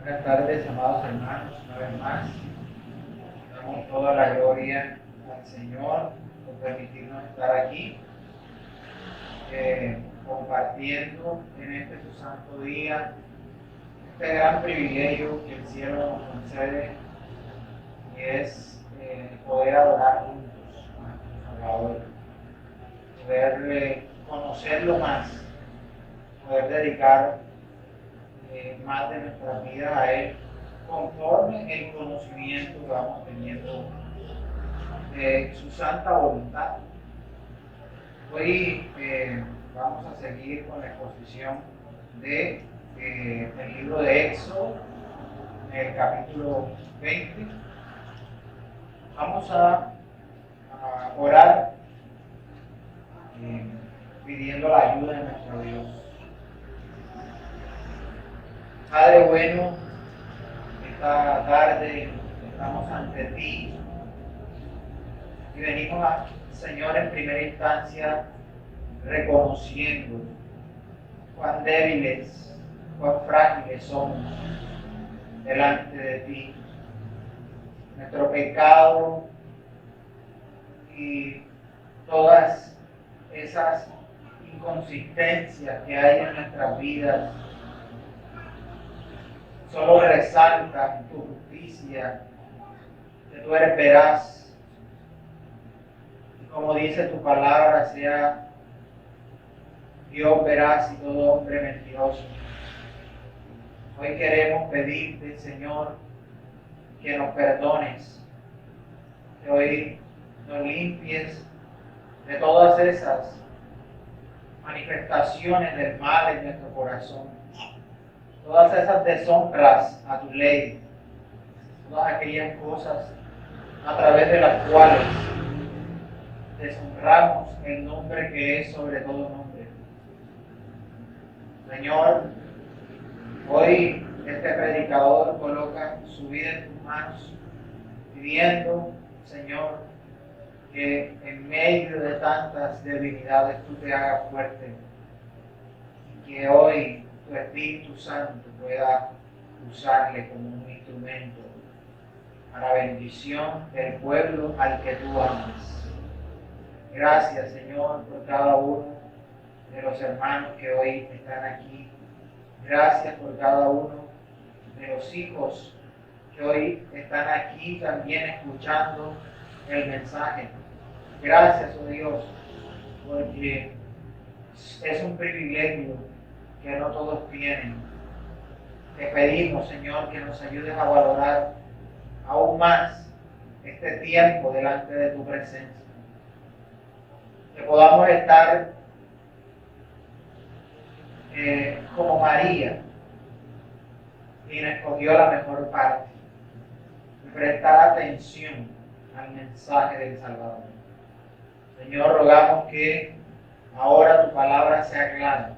Buenas tardes, amados hermanos, una vez más. Damos toda la gloria al Señor por permitirnos estar aquí, compartiendo en este su santo día, este gran privilegio que el cielo nos concede, y es poder adorar juntos a nuestro Salvador, poder conocerlo más, poder dedicar más de nuestras vidas a Él, conforme el conocimiento que vamos teniendo de su santa voluntad. Hoy vamos a seguir con la exposición del libro de Éxodo, en el capítulo 20. Vamos a orar pidiendo la ayuda de nuestro Dios. Padre bueno, esta tarde estamos ante ti y venimos, Señor, en primera instancia reconociendo cuán débiles, cuán frágiles somos delante de ti. Nuestro pecado y todas esas inconsistencias que hay en nuestras vidas solo resaltan tu justicia, que tú eres veraz. Y como dice tu palabra, sea Dios veraz y todo hombre mentiroso. Hoy queremos pedirte, Señor, que nos perdones, que hoy nos limpies de todas esas manifestaciones del mal en nuestro corazón, todas esas deshonras a tu ley, todas aquellas cosas a través de las cuales deshonramos el nombre que es sobre todo nombre. Señor, hoy este predicador coloca su vida en tus manos, pidiendo, Señor, que en medio de tantas debilidades tú te hagas fuerte, y que hoy tu Espíritu Santo pueda usarle como un instrumento para bendición del pueblo al que tú amas. Gracias, Señor, por cada uno de los hermanos que hoy están aquí. Gracias por cada uno de los hijos que hoy están aquí también escuchando el mensaje. Gracias, oh Dios, porque es un privilegio que no todos tienen. Te pedimos, Señor, que nos ayudes a valorar aún más este tiempo delante de tu presencia. Que podamos estar como María, quien escogió la mejor parte, y prestar atención al mensaje del Salvador. Señor, rogamos que ahora tu palabra sea clara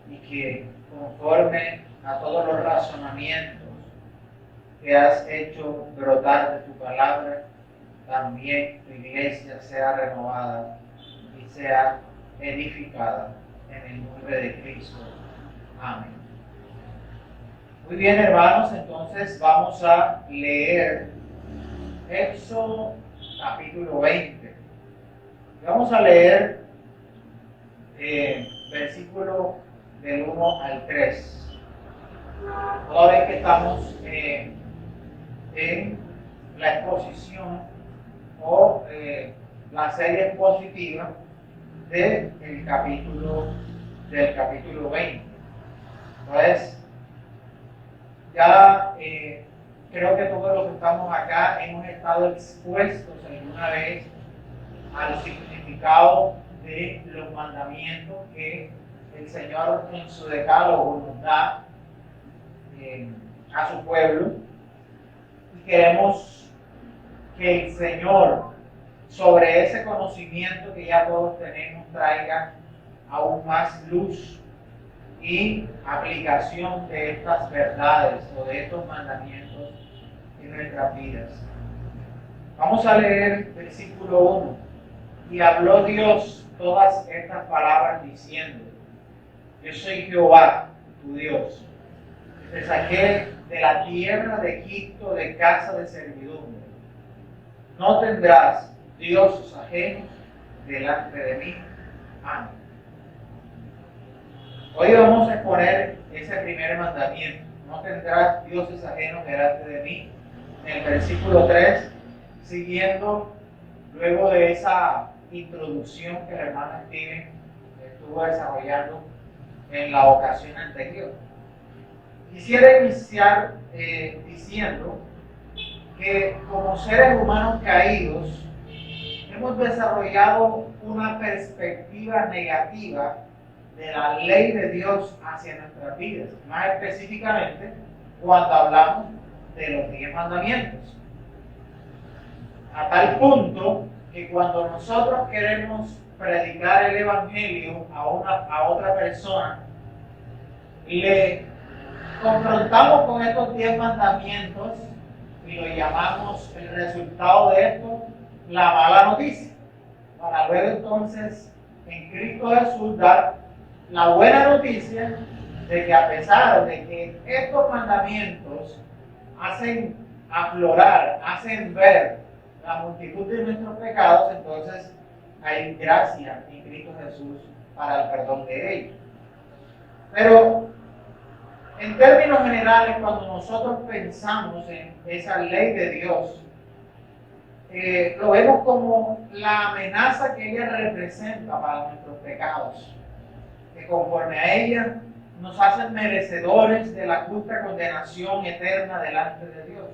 y que conforme a todos los razonamientos que has hecho brotar de tu palabra, también tu iglesia sea renovada y sea edificada en el nombre de Cristo. Amén. Muy bien, hermanos, entonces vamos a leer Éxodo capítulo 20. Vamos a leer versículo del 1 al 3. Toda vez que estamos en la exposición o la serie expositiva del capítulo 20. Entonces, ya creo que todos los que estamos acá hemos estado expuestos alguna vez al significado de los mandamientos que el Señor en su decálogo nos da a su pueblo, y queremos que el Señor, sobre ese conocimiento que ya todos tenemos, traiga aún más luz y aplicación de estas verdades o de estos mandamientos en nuestras vidas. Vamos a leer versículo 1. Y habló Dios todas estas palabras diciendo: Yo soy Jehová, tu Dios, te saqué de la tierra de Egipto, de casa de servidumbre. No tendrás dioses ajenos delante de mí. Amén. Hoy vamos a exponer ese primer mandamiento. No tendrás dioses ajenos delante de mí. En el versículo 3, siguiendo luego de esa introducción que el hermano Steven estuvo desarrollando en la ocasión anterior. Quisiera iniciar diciendo que como seres humanos caídos hemos desarrollado una perspectiva negativa de la ley de Dios hacia nuestras vidas, más específicamente cuando hablamos de los 10 mandamientos. A tal punto que cuando nosotros queremos predicar el Evangelio a otra persona, le confrontamos con estos 10 mandamientos y lo llamamos el resultado de esto, la mala noticia, para luego entonces en Cristo Jesús dar la buena noticia de que a pesar de que estos mandamientos hacen aflorar, hacen ver la multitud de nuestros pecados, entonces hay gracia en Cristo Jesús para el perdón de ellos. Pero en términos generales, cuando nosotros pensamos en esa ley de Dios, lo vemos como la amenaza que ella representa para nuestros pecados, que conforme a ella nos hacen merecedores de la justa condenación eterna delante de Dios.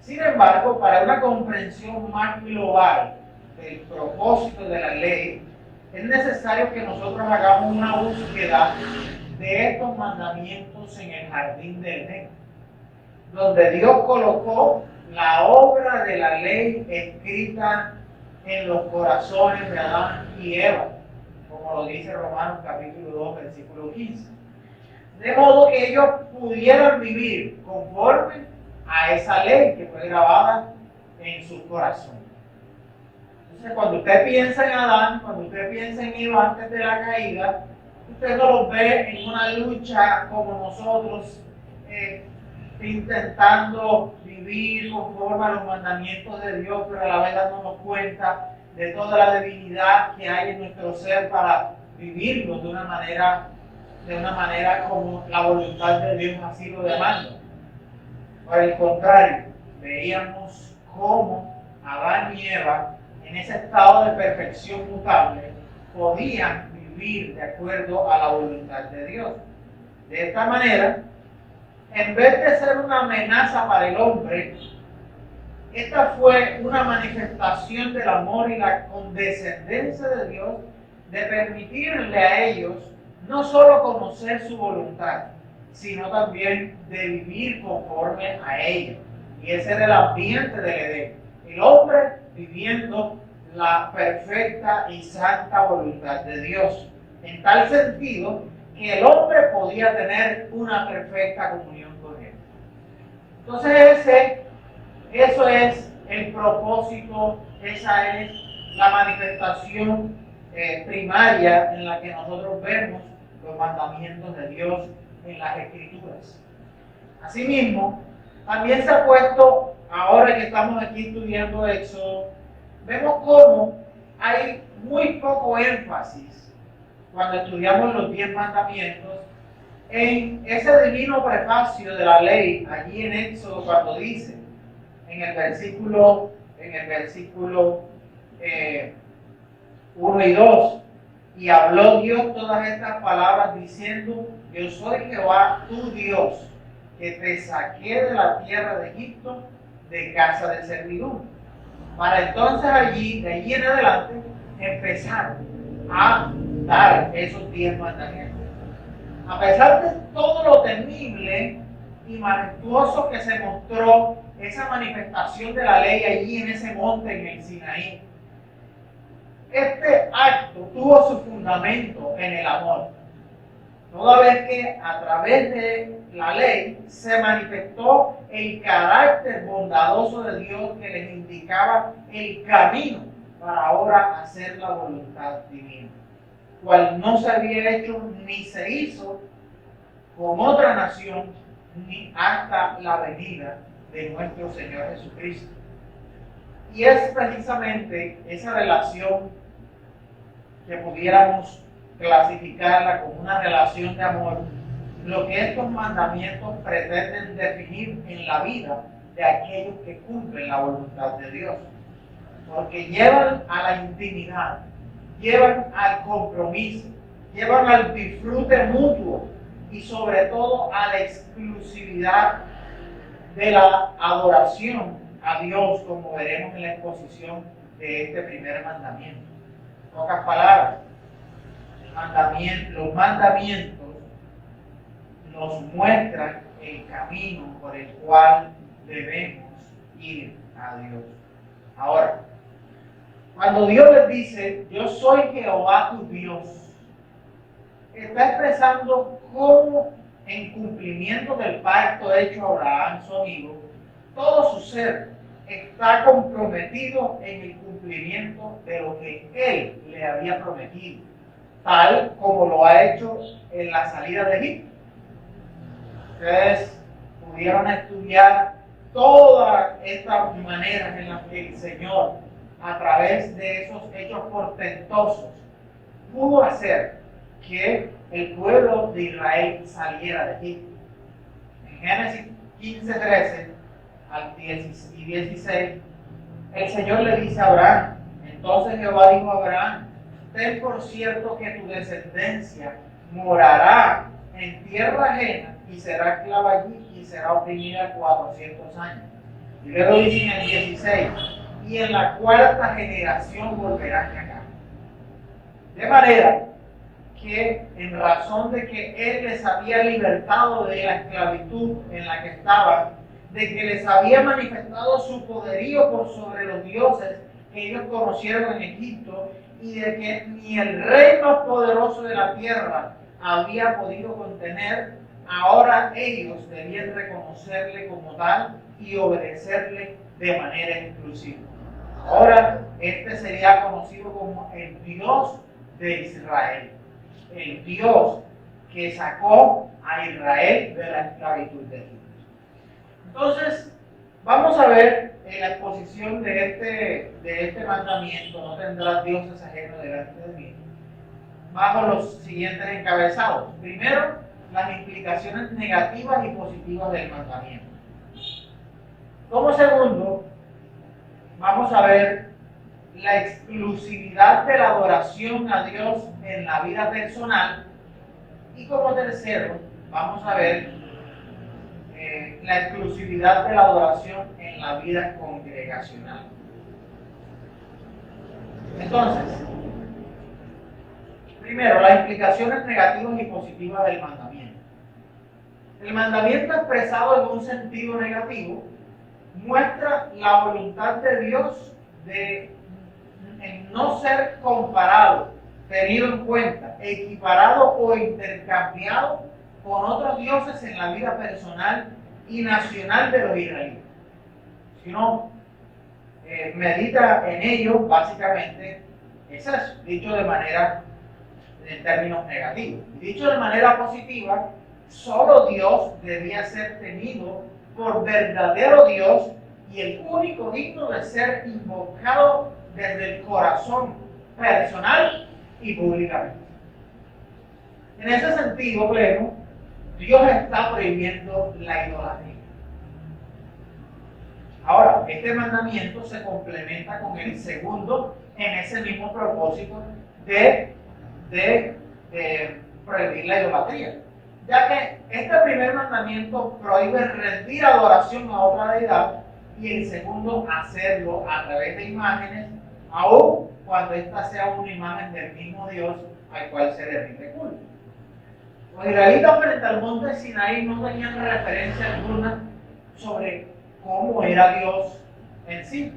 Sin embargo, para una comprensión más global del propósito de la ley, es necesario que nosotros hagamos una búsqueda de estos mandamientos en el jardín del Edén, donde Dios colocó la obra de la ley escrita en los corazones de Adán y Eva, como lo dice Romanos capítulo 2, versículo 15. De modo que ellos pudieran vivir conforme a esa ley que fue grabada en sus corazones. Entonces, cuando usted piensa en Adán, cuando usted piensa en Eva antes de la caída, usted no los ve en una lucha como nosotros, intentando vivir conforme a los mandamientos de Dios, pero a la vez dándonos cuenta de toda la debilidad que hay en nuestro ser para vivirlo de una manera como la voluntad de Dios así lo demanda. Por el contrario, veíamos cómo Adán y Eva, en ese estado de perfección mutable, podían vivir de acuerdo a la voluntad de Dios. De esta manera, en vez de ser una amenaza para el hombre, esta fue una manifestación del amor y la condescendencia de Dios de permitirle a ellos no solo conocer su voluntad, sino también de vivir conforme a ella. Y ese era el ambiente del Edén. El hombre viviendo la perfecta y santa voluntad de Dios. En tal sentido que el hombre podía tener una perfecta comunión con Él. Entonces eso es el propósito, esa es la manifestación primaria en la que nosotros vemos los mandamientos de Dios en las Escrituras. Asimismo, también se ha puesto, ahora que estamos aquí estudiando Éxodo, vemos cómo hay muy poco énfasis cuando estudiamos los 10 mandamientos en ese divino prefacio de la ley, allí en Éxodo, cuando dice en el versículo 1 y 2, y habló Dios todas estas palabras diciendo: yo soy Jehová tu Dios, que te saqué de la tierra de Egipto, de casa de servidumbre. Para entonces de allí en adelante, empezar a dar esos 10 mandamientos. A pesar de todo lo temible y majestuoso que se mostró esa manifestación de la ley allí en ese monte en el Sinaí, este acto tuvo su fundamento en el amor. Toda vez que a través de la ley se manifestó el carácter bondadoso de Dios que les indicaba el camino para ahora hacer la voluntad divina, cual no se había hecho ni se hizo con otra nación ni hasta la venida de nuestro Señor Jesucristo. Y es precisamente esa relación que pudiéramos clasificarla como una relación de amor, lo que estos mandamientos pretenden definir en la vida de aquellos que cumplen la voluntad de Dios. Porque llevan a la intimidad, llevan al compromiso, llevan al disfrute mutuo y sobre todo a la exclusividad de la adoración a Dios, como veremos en la exposición de este primer mandamiento. En pocas palabras, los mandamientos nos muestran el camino por el cual debemos ir a Dios. Ahora, cuando Dios les dice, yo soy Jehová tu Dios, está expresando cómo, en cumplimiento del pacto hecho a Abraham, su amigo, todo su ser está comprometido en el cumplimiento de lo que Él le había prometido, tal como lo ha hecho en la salida de Egipto. Ustedes pudieron estudiar todas estas maneras en las que el Señor, a través de esos hechos portentosos, pudo hacer que el pueblo de Israel saliera de Egipto. En Génesis 15, 13 al 16, el Señor le dice a Abraham, entonces Jehová dijo a Abraham, ten por cierto que tu descendencia morará en tierra ajena y será esclava allí y será oprimida 400 años. Y luego dice en el 16, y en la cuarta generación volverán acá. De manera que en razón de que Él les había libertado de la esclavitud en la que estaban, de que les había manifestado su poderío por sobre los dioses que ellos conocieron en Egipto, y de que ni el rey más poderoso de la tierra había podido contener, ahora ellos debían reconocerle como tal y obedecerle de manera exclusiva. Ahora este sería conocido como el Dios de Israel, el Dios que sacó a Israel de la esclavitud de Egipto. Entonces, vamos a ver en la exposición de este mandamiento, no tendrás dioses ajenos delante de mí, bajo los siguientes encabezados. Primero, las implicaciones negativas y positivas del mandamiento. Como segundo, vamos a ver la exclusividad de la adoración a Dios en la vida personal. Y como tercero, vamos a ver la exclusividad de la adoración en la vida congregacional. Entonces, primero, las implicaciones negativas y positivas del mandamiento. El mandamiento expresado en un sentido negativo muestra la voluntad de Dios en no ser comparado, tenido en cuenta, equiparado o intercambiado con otros dioses en la vida personal y nacional de los israelitas. Si uno medita en ello, básicamente es eso, dicho de manera, en términos negativos. Dicho de manera positiva, solo Dios debía ser tenido por verdadero Dios y el único digno de ser invocado desde el corazón personal y públicamente. En ese sentido pleno, Dios está prohibiendo la idolatría. Ahora, este mandamiento se complementa con el segundo en ese mismo propósito de prohibir la idolatría, ya que este primer mandamiento prohíbe rendir adoración a otra deidad y el segundo hacerlo a través de imágenes, aun cuando ésta sea una imagen del mismo Dios al cual se le rinde culto. Los israelitas frente al monte Sinaí no tenían referencia alguna sobre cómo era Dios en sí,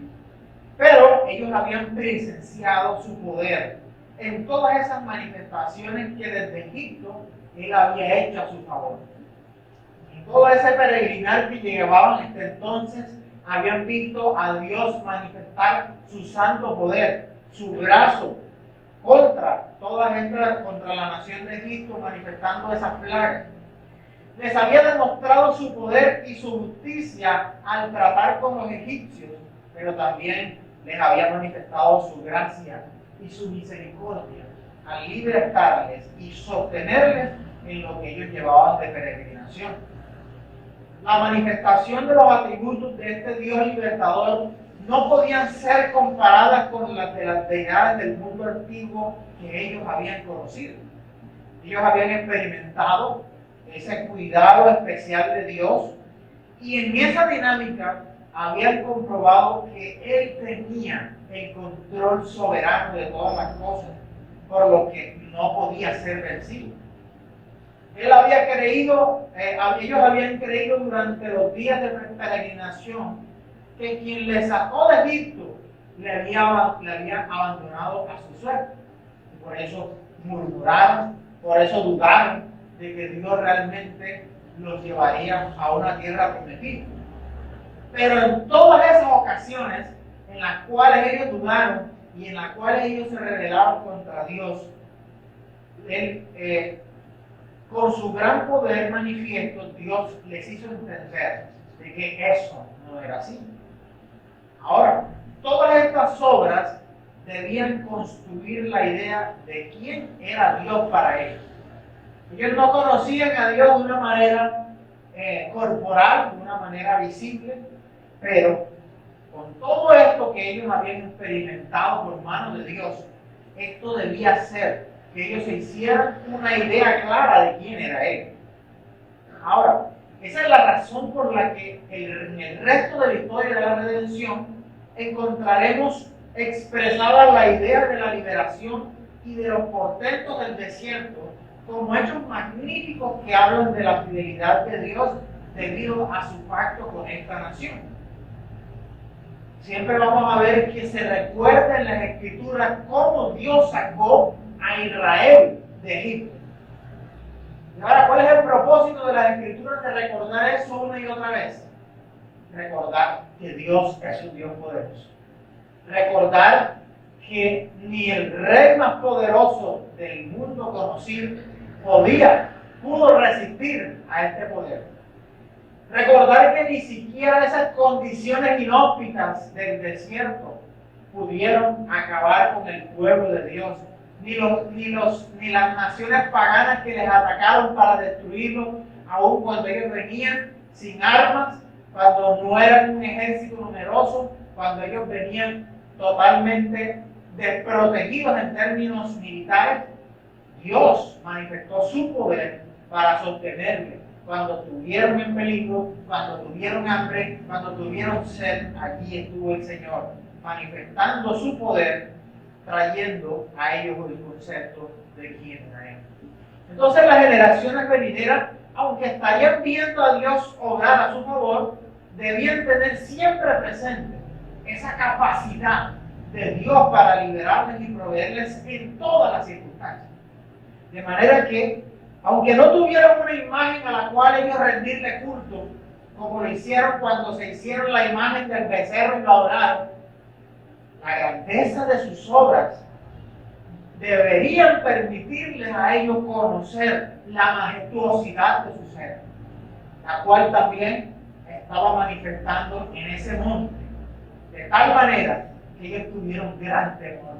pero ellos habían presenciado su poder en todas esas manifestaciones que desde Egipto Él había hecho a su favor. En todo ese peregrinar que llevaban hasta entonces, habían visto a Dios manifestar su santo poder, su brazo contra la nación de Egipto, manifestando esas plagas. Les había demostrado su poder y su justicia al tratar con los egipcios, pero también les había manifestado su gracia y su misericordia al libertarles y sostenerles en lo que ellos llevaban de peregrinación. La manifestación de los atributos de este Dios libertador no podían ser comparadas con las de las deidades del mundo antiguo que ellos habían conocido. Ellos habían experimentado ese cuidado especial de Dios y en esa dinámica habían comprobado que Él tenía el control soberano de todas las cosas, por lo que no podía ser vencido. Ellos habían creído durante los días de peregrinación que quien les sacó de Egipto le había abandonado a su suerte. Y por eso murmuraron, por eso dudaron de que Dios realmente los llevaría a una tierra prometida. Pero en todas esas ocasiones en las cuales ellos dudaron y en las cuales ellos se rebelaron contra Dios, Él, con su gran poder manifiesto, Dios les hizo entender de que eso no era así. Ahora, todas estas obras debían construir la idea de quién era Dios para ellos. Ellos no conocían a Dios de una manera corporal, de una manera visible, pero con todo esto que ellos habían experimentado por manos de Dios, esto debía ser que ellos se hicieran una idea clara de quién era Él. Ahora, esa es la razón por la que en el resto de la historia de la redención encontraremos expresada la idea de la liberación y de los portentos del desierto como hechos magníficos que hablan de la fidelidad de Dios debido a su pacto con esta nación. Siempre vamos a ver que se recuerda en las Escrituras cómo Dios sacó a Israel de Egipto. Y ahora, ¿cuál es el propósito de las Escrituras de recordar eso una y otra vez? Recordar que Dios es un Dios poderoso. Recordar que ni el rey más poderoso del mundo conocido pudo resistir a este poder. Recordar que ni siquiera esas condiciones inhóspitas del desierto pudieron acabar con el pueblo de Dios, ni las naciones paganas que les atacaron para destruirlo, aun cuando ellos venían sin armas, cuando no eran un ejército numeroso, cuando ellos venían totalmente desprotegidos en términos militares. Dios manifestó su poder para sostenerle cuando estuvieron en peligro, cuando tuvieron hambre, cuando tuvieron sed. Allí estuvo el Señor manifestando su poder, trayendo a ellos el concepto de quién era Él. Entonces las generaciones venideras, aunque estarían viendo a Dios obrar a su favor, debían tener siempre presente esa capacidad de Dios para liberarles y proveerles en todas las circunstancias. De manera que, aunque no tuvieran una imagen a la cual ellos rendirle culto, como lo hicieron cuando se hicieron la imagen del becerro y lo adoraron, la grandeza de sus obras deberían permitirles a ellos conocer la majestuosidad de su ser, la cual también estaba manifestando en ese monte, de tal manera que ellos tuvieron gran temor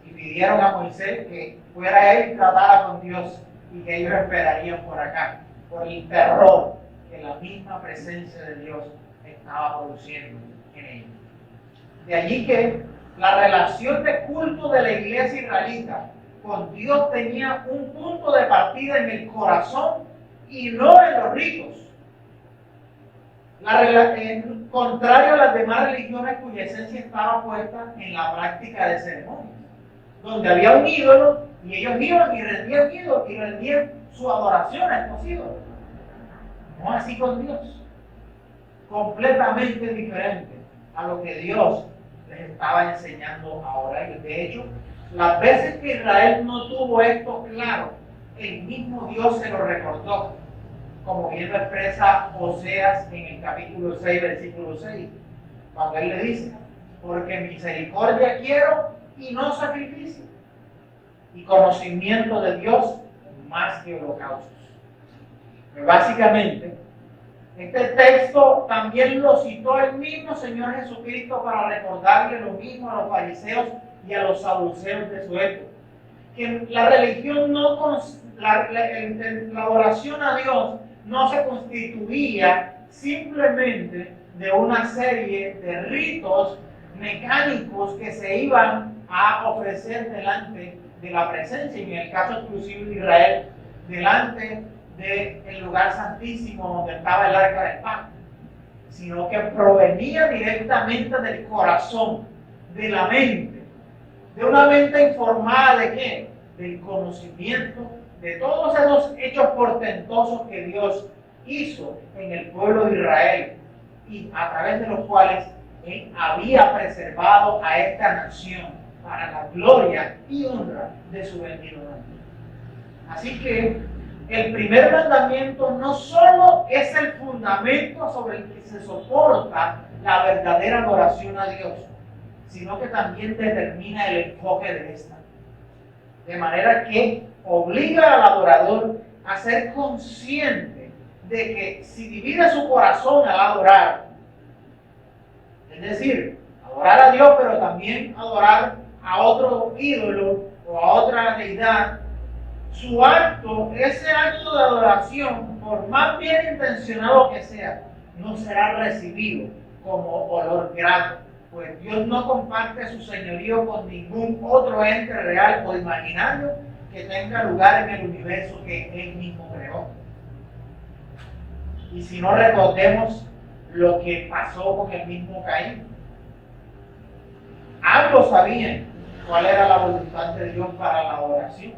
y pidieron a Moisés que fuera él y tratara con Dios y que ellos esperarían por acá, por el terror que la misma presencia de Dios estaba produciendo en ellos. De allí que la relación de culto de la iglesia israelita con Dios tenía un punto de partida en el corazón y no en los ritos. Contrario a las demás religiones cuya esencia estaba puesta en la práctica de ceremonias, donde había un ídolo y ellos iban y rendían ídolos y rendían su adoración a estos ídolos. No así con Dios. Completamente diferente a lo que Dios les estaba enseñando ahora. De hecho, las veces que Israel no tuvo esto claro, el mismo Dios se lo recordó, como bien lo expresa Oseas en el capítulo 6, versículo 6, cuando él le dice: porque misericordia quiero y no sacrificio, y conocimiento de Dios más que holocaustos. Básicamente, este texto también lo citó el mismo Señor Jesucristo para recordarle lo mismo a los fariseos y a los saduceos de su época. Que la religión la adoración a Dios no se constituía simplemente de una serie de ritos mecánicos que se iban a ofrecer delante de la presencia, y en el caso exclusivo de Israel, delante del lugar santísimo donde estaba el arca del pacto, sino que provenía directamente del corazón, de la mente, de una mente informada de qué, del conocimiento de todos esos hechos portentosos que Dios hizo en el pueblo de Israel y a través de los cuales Él había preservado a esta nación para la gloria y honra de su bendito nombre. Así que el primer mandamiento no solo es el fundamento sobre el que se soporta la verdadera adoración a Dios, sino que también determina el enfoque de esta. De manera que obliga al adorador a ser consciente de que si divide su corazón al adorar, es decir, adorar a Dios, pero también adorar a otro ídolo o a otra deidad, su acto, ese acto de adoración, por más bien intencionado que sea, no será recibido como olor grato, pues Dios no comparte su señorío con ningún otro ente real o imaginario que tenga lugar en el universo que Él mismo creó. Y si no, recordemos lo que pasó con el mismo Caín. Ambos sabían cuál era la voluntad de Dios para la adoración,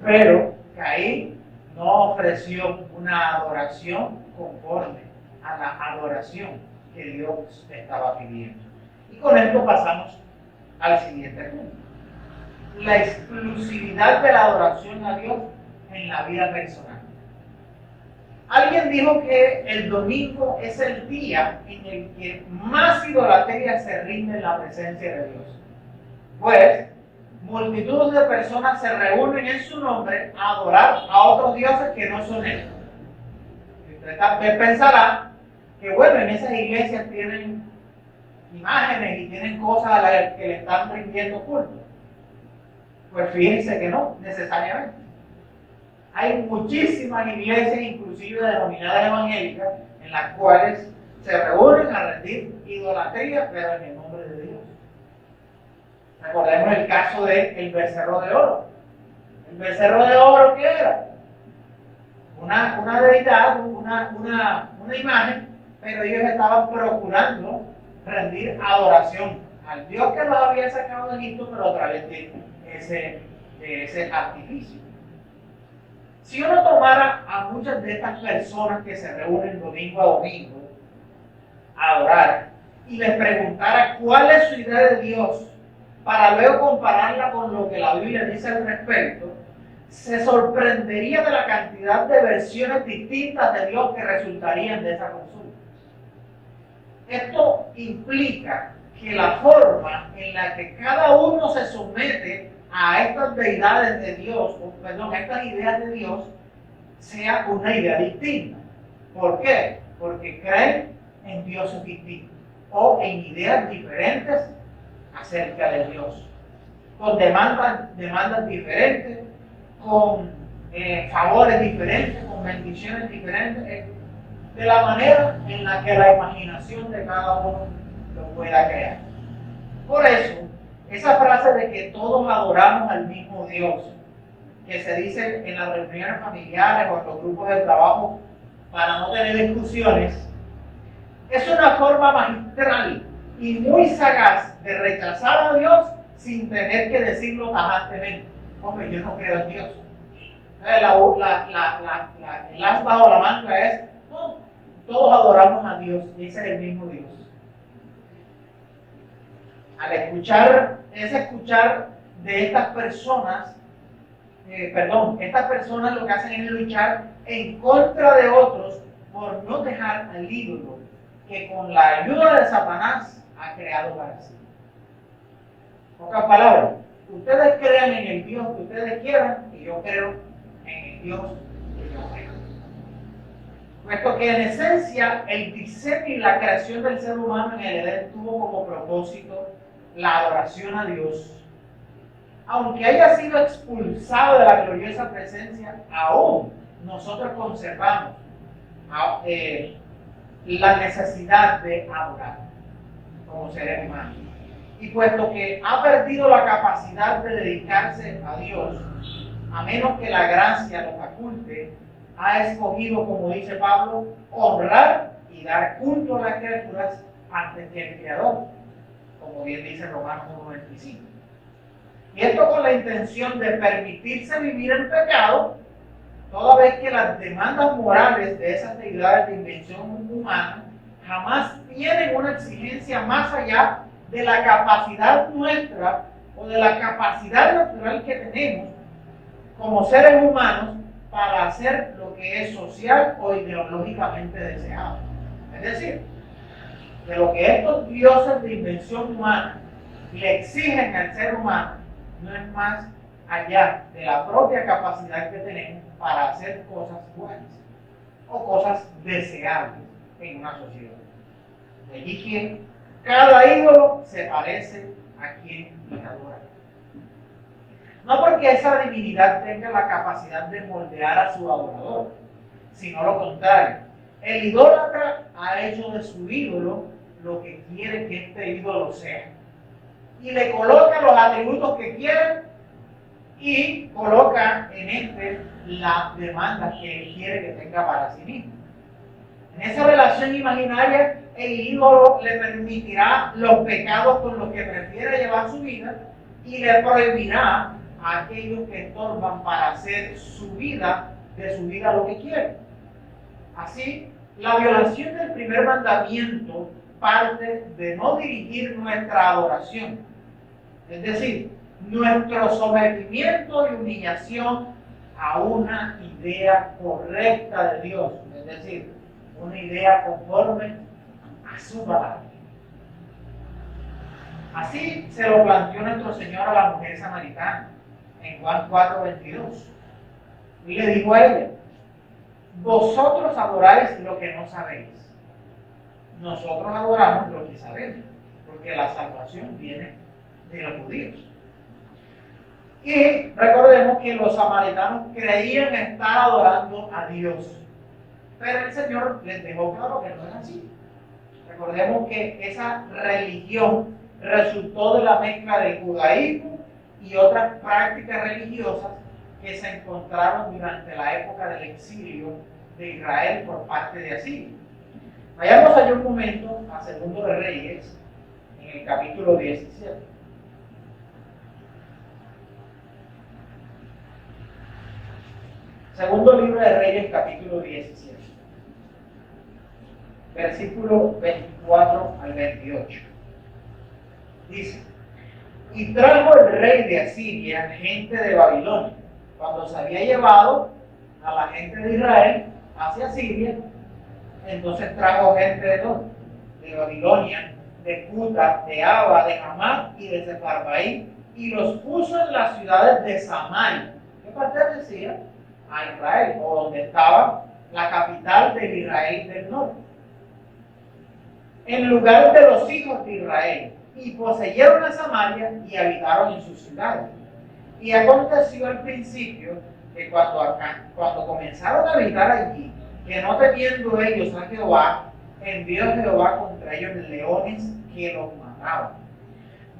pero Caín no ofreció una adoración conforme a la adoración que Dios estaba pidiendo. Y con esto pasamos al siguiente punto: la exclusividad de la adoración a Dios en la vida personal. Alguien dijo que el domingo es el día en el que más idolatría se rinde en la presencia de Dios, pues multitud de personas se reúnen en su nombre a adorar a otros dioses que no son Él. Usted pensará que bueno, en esas iglesias tienen imágenes y tienen cosas a las que le están rindiendo culto. Pues fíjense que no, necesariamente. Hay muchísimas iglesias, inclusive denominadas evangélicas, en las cuales se reúnen a rendir idolatría, pero en el nombre de Dios. Recordemos el caso del becerro de oro. ¿El becerro de oro qué era? Una deidad, una imagen, pero ellos estaban procurando rendir adoración al Dios que los había sacado de Egipto, pero a través de ese artificio. Si uno tomara a muchas de estas personas que se reúnen domingo a domingo a adorar y les preguntara cuál es su idea de Dios, para luego compararla con lo que la Biblia dice al respecto, se sorprendería de la cantidad de versiones distintas de Dios que resultarían de esa consulta. Esto implica que la forma en la que cada uno se somete a estas deidades de Dios, a estas ideas de Dios, sea una idea distinta. ¿Por qué? Porque creen en dioses distintos o en ideas diferentes acerca de Dios, con demandas diferentes, con favores diferentes, con bendiciones diferentes, de la manera en la que la imaginación de cada uno lo pueda crear. Por eso, esa frase de que todos adoramos al mismo Dios, que se dice en las reuniones familiares o en los grupos de trabajo para no tener discusiones, es una forma magistral y muy sagaz de rechazar a Dios sin tener que decirlo tajantemente. Hombre, yo no creo en Dios. El as bajo la manga es, no, todos adoramos a Dios y ese es el mismo Dios. Al escuchar de estas personas, estas personas lo que hacen es luchar en contra de otros por no dejar al ídolo que con la ayuda de Satanás ha creado para sí. En pocas palabras, ustedes crean en el Dios que ustedes quieran y yo creo en el Dios que yo creo. puesto que en esencia el diseño y la creación del ser humano en el Edén tuvo como propósito la adoración a Dios. Aunque haya sido expulsado de la gloriosa presencia, aún nosotros conservamos la necesidad de adorar como seres humanos. Y puesto que ha perdido la capacidad de dedicarse a Dios, a menos que la gracia lo faculte, ha escogido, como dice Pablo, honrar y dar culto a las criaturas antes que el Creador, como bien dice Romanos 1:25. Y esto con la intención de permitirse vivir en pecado, toda vez que las demandas morales de esas deidades de invención humana jamás tienen una exigencia más allá de la capacidad nuestra o de la capacidad natural que tenemos como seres humanos para hacer lo que es social o ideológicamente deseado. Es decir, de lo que estos dioses de invención humana le exigen al ser humano no es más allá de la propia capacidad que tenemos para hacer cosas buenas o cosas deseables en una sociedad. De allí que cada ídolo se parece a quien le adora. No porque esa divinidad tenga la capacidad de moldear a su adorador, sino lo contrario. El idólatra ha hecho de su ídolo lo que quiere que este ídolo sea. Y le coloca los atributos que quiere y coloca en este la demanda que él quiere que tenga para sí mismo. En esa relación imaginaria, el ídolo le permitirá los pecados con los que prefiere llevar su vida y le prohibirá a aquellos que estorban para hacer su vida, de su vida lo que quiere. Así, la violación del primer mandamiento parte de no dirigir nuestra adoración, es decir, nuestro sometimiento y humillación a una idea correcta de Dios, es decir, una idea conforme a su palabra. Así se lo planteó nuestro Señor a la mujer samaritana en Juan 4:22. Y le dijo a ella: vosotros adoráis lo que no sabéis. Nosotros adoramos lo que sabemos, porque la salvación viene de los judíos. Y recordemos que los samaritanos creían estar adorando a Dios, pero el Señor les dejó claro que no era así. Recordemos que esa religión resultó de la mezcla del judaísmo y otras prácticas religiosas que se encontraron durante la época del exilio de Israel por parte de Asiria. Vayamos allá un momento a Segundo de Reyes, en el capítulo 17. Segundo libro de Reyes, capítulo 17. Versículo 24 al 28. Dice: y trajo el rey de Asiria gente de Babilonia, cuando se había llevado a la gente de Israel hacia Siria. Entonces trajo gente de todo, de Babilonia, de Cuta, de Aba, de Hamat y de Sefarbaim, y los puso en las ciudades de Samaria, que pertenecía a Israel, o donde estaba la capital del Israel del norte, en lugar de los hijos de Israel, y poseyeron a Samaria y habitaron en sus ciudades. Y aconteció al principio que cuando comenzaron a habitar allí, que no temiendo ellos a Jehová, envió Jehová contra ellos leones que los mataban.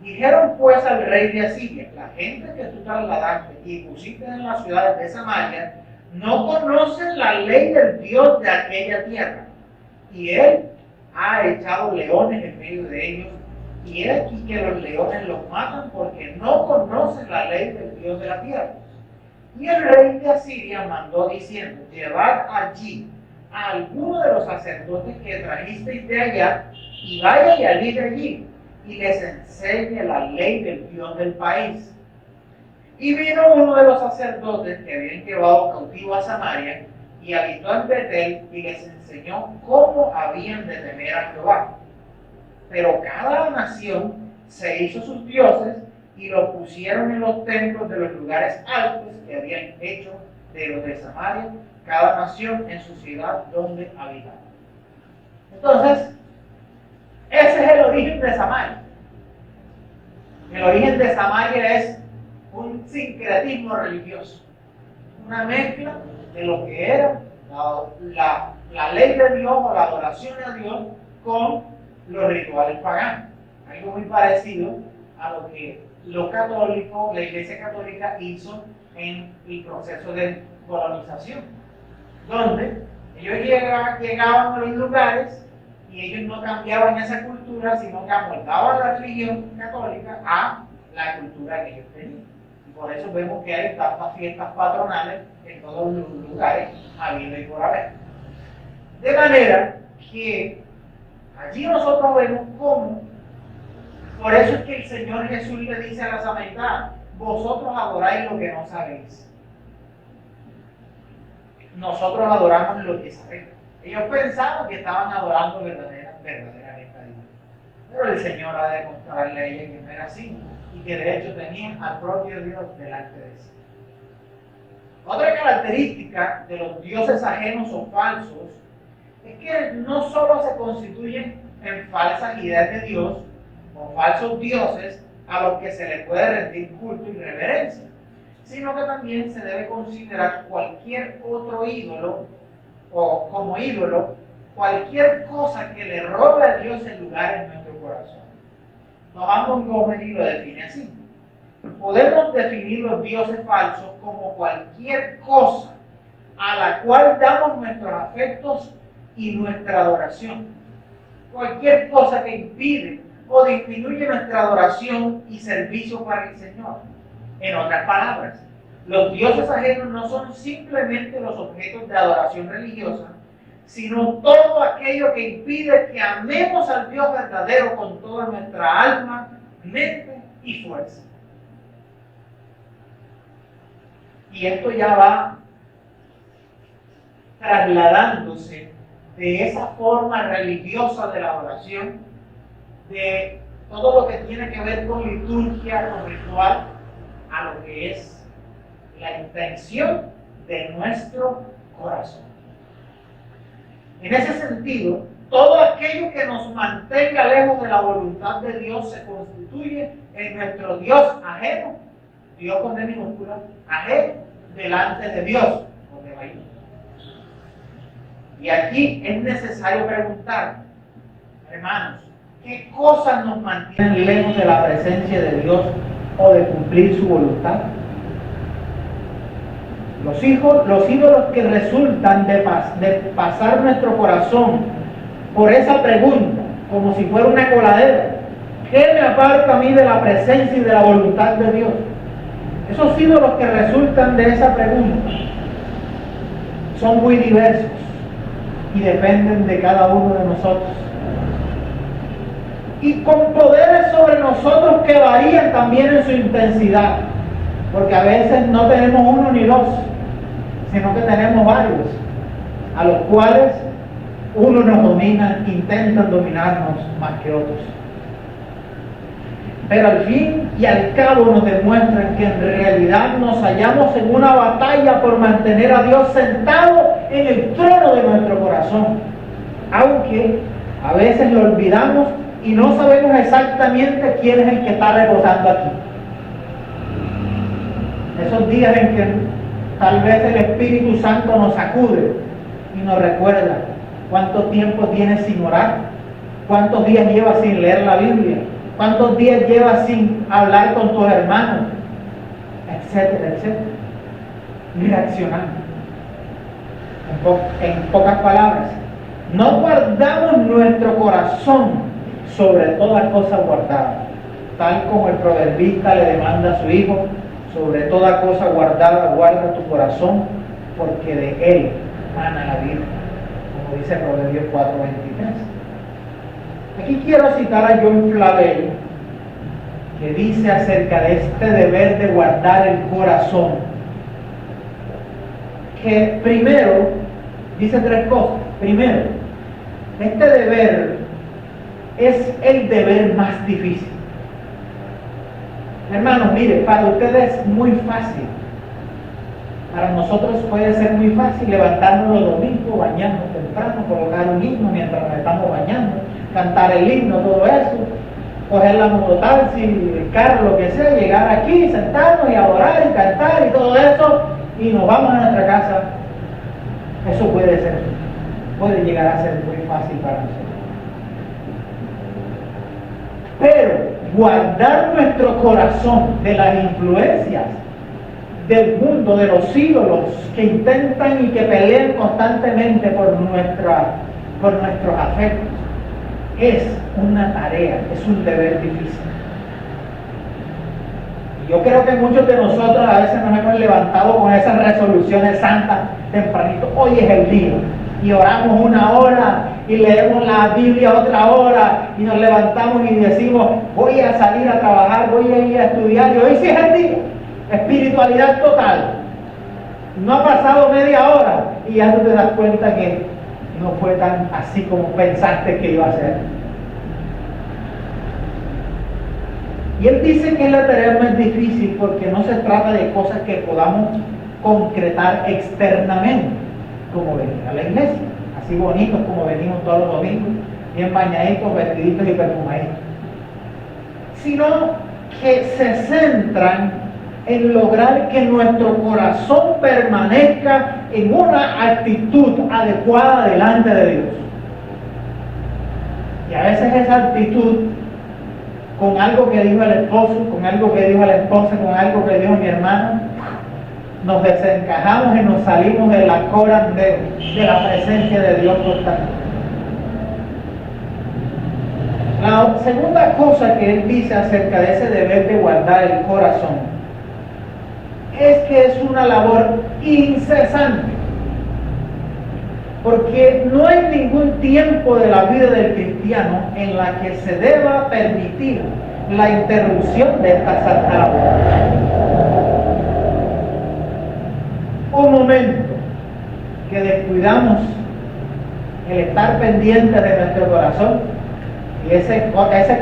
Dijeron pues al rey de Asiria: la gente que tú trasladaste y pusiste en las ciudades de Samaria no conocen la ley del Dios de aquella tierra, y él ha echado leones en medio de ellos, y es aquí que los leones los matan porque no conocen la ley del Dios de la tierra. Y el rey de Asiria mandó diciendo: llevad allí a alguno de los sacerdotes que trajisteis de allá, y vaya y habite allí, y les enseñe la ley del Dios del país. Y vino uno de los sacerdotes que habían llevado cautivo a Samaria, y habitó en Betel, y les enseñó cómo habían de temer a Jehová. Pero cada nación se hizo sus dioses, y los pusieron en los templos de los lugares altos que habían hecho de los de Samaria, cada nación en su ciudad donde habitaba. Entonces, ese es el origen de Samaria. El origen de Samaria es un sincretismo religioso, una mezcla de lo que era la ley de Dios o la adoración a Dios con los rituales paganos. Algo muy parecido a lo que los católicos, la Iglesia Católica hizo en el proceso de colonización, donde ellos llegaban a los lugares y ellos no cambiaban esa cultura, sino que amoldaban la religión católica a la cultura que ellos tenían. Y por eso vemos que hay tantas fiestas patronales en todos los lugares, habido y por haber. De manera que allí nosotros vemos cómo, por eso es que el Señor Jesús le dice a la samaritana: vosotros adoráis lo que no sabéis. Nosotros adoramos lo que sabemos. Ellos pensaban que estaban adorando verdaderamente a Dios. Pero el Señor ha de demostrarle a ellos que no era así y que de hecho tenían al propio Dios delante de sí. Otra característica de los dioses ajenos o falsos es que no solo se constituyen en falsas ideas de Dios o falsos dioses a los que se les puede rendir culto y reverencia, sino que también se debe considerar cualquier otro ídolo o como ídolo cualquier cosa que le robe a Dios el lugar en nuestro corazón. Tomás Montgomery lo define así: podemos definir los dioses falsos como cualquier cosa a la cual damos nuestros afectos y nuestra adoración, cualquier cosa que impide o disminuye nuestra adoración y servicio para el Señor. En otras palabras, los dioses ajenos no son simplemente los objetos de adoración religiosa, sino todo aquello que impide que amemos al Dios verdadero con toda nuestra alma, mente y fuerza. Y esto ya va trasladándose de esa forma religiosa de la adoración, de todo lo que tiene que ver con liturgia, con ritual, a lo que es la intención de nuestro corazón. En ese sentido, todo aquello que nos mantenga lejos de la voluntad de Dios se constituye en nuestro Dios ajeno, Dios con D minúscula, ajeno delante de Dios, con D mayúscula. Y aquí es necesario preguntar, hermanos, ¿qué cosas nos mantienen lejos de la presencia de Dios o de cumplir su voluntad? Los ídolos que resultan de pasar nuestro corazón por esa pregunta, como si fuera una coladera: ¿qué me aparta a mí de la presencia y de la voluntad de Dios? Esos ídolos que resultan de esa pregunta son muy diversos y dependen de cada uno de nosotros. Y con poderes sobre nosotros que varían también en su intensidad, porque a veces no tenemos uno ni dos, sino que tenemos varios, a los cuales unos nos dominan, intentan dominarnos más que otros. Pero al fin y al cabo nos demuestran que en realidad nos hallamos en una batalla por mantener a Dios sentado en el trono de nuestro corazón, aunque a veces lo olvidamos y no sabemos exactamente quién es el que está reposando aquí. Esos días en que tal vez el Espíritu Santo nos sacude y nos recuerda cuánto tiempo tienes sin orar, cuántos días llevas sin leer la Biblia, cuántos días llevas sin hablar con tus hermanos, etcétera, etcétera. Y reaccionando. En pocas palabras, no guardamos nuestro corazón sobre toda cosa guardada, tal como el proverbista le demanda a su hijo: sobre toda cosa guardada guarda tu corazón, porque de él mana la vida, como dice Proverbios 4:23. Aquí quiero citar a John Flavel, que dice acerca de este deber de guardar el corazón, que primero dice tres cosas. Primero, este deber es el deber más difícil. Hermanos, mire, para ustedes es muy fácil Para nosotros puede ser muy fácil levantarnos los domingos, bañarnos temprano, colocar un himno mientras nos estamos bañando, cantar el himno, todo eso, coger la mototaxi, el carro, lo que sea, llegar aquí, sentarnos y adorar y cantar y todo eso, y nos vamos a nuestra casa. Eso puede llegar a ser muy fácil para nosotros. Pero guardar nuestro corazón de las influencias del mundo, de los ídolos que intentan y que pelean constantemente por nuestros afectos, es una tarea, es un deber difícil. Y yo creo que muchos de nosotros a veces nos hemos levantado con esas resoluciones santas tempranito. Hoy es el día. Y oramos una hora y leemos la Biblia otra hora y nos levantamos y decimos, voy a salir a trabajar, voy a ir a estudiar, y hoy sí es el día. Espiritualidad total. No ha pasado media hora y ya tú te das cuenta que no fue tan así como pensaste que iba a ser. Y él dice que la tarea no es difícil porque no se trata de cosas que podamos concretar externamente, como venir a la iglesia, así bonitos como venimos todos los domingos, bien bañaditos, vestiditos y perfumaditos, sino que se centran en lograr que nuestro corazón permanezca en una actitud adecuada delante de Dios. Y a veces esa actitud, con algo que dijo el esposo, con algo que dijo la esposa, con algo que dijo mi hermano, nos desencajamos y nos salimos de la cora de la presencia de Dios totalmente. La segunda cosa que él dice acerca de ese deber de guardar el corazón es que es una labor incesante, porque no hay ningún tiempo de la vida del cristiano en la que se deba permitir la interrupción de esta santa labor. Un momento que descuidamos el estar pendiente de nuestro corazón, y ese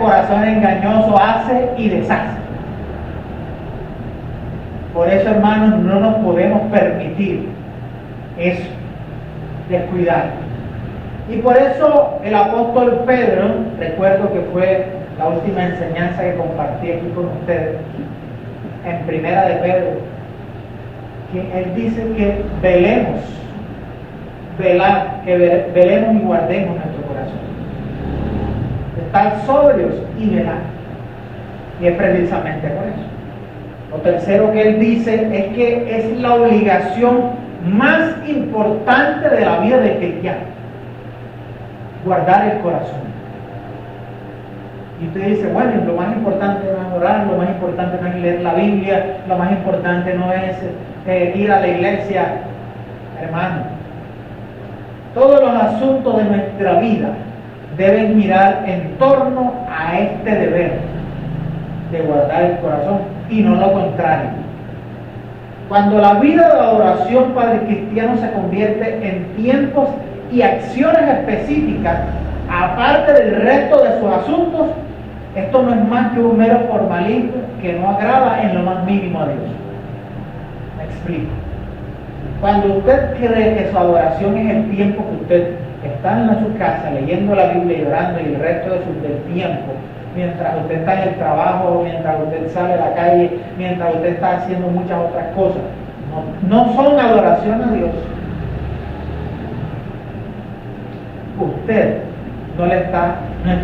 corazón engañoso hace y deshace. Por eso, hermanos, no nos podemos permitir eso, descuidar. Y por eso el apóstol Pedro, recuerdo que fue la última enseñanza que compartí aquí con ustedes, en Primera de Pedro, que él dice que velemos y guardemos nuestro corazón. Estar sobrios y velar. Y es precisamente por eso. Lo tercero que él dice es que es la obligación más importante de la vida del cristiano. Guardar el corazón. Y usted dice, bueno, lo más importante no es orar, lo más importante no es leer la Biblia, lo más importante no es ir a la iglesia. Hermano, todos los asuntos de nuestra vida deben mirar en torno a este deber de guardar el corazón y no lo contrario. Cuando la vida de la oración para el cristiano se convierte en tiempos y acciones específicas, aparte del resto de sus asuntos, esto no es más que un mero formalismo que no agrada en lo más mínimo a Dios. Me explico. Cuando usted cree que su adoración es el tiempo que usted está en su casa leyendo la Biblia y orando, y el resto del tiempo, mientras usted está en el trabajo, mientras usted sale a la calle, mientras usted está haciendo muchas otras cosas, no son adoración a Dios. Usted no está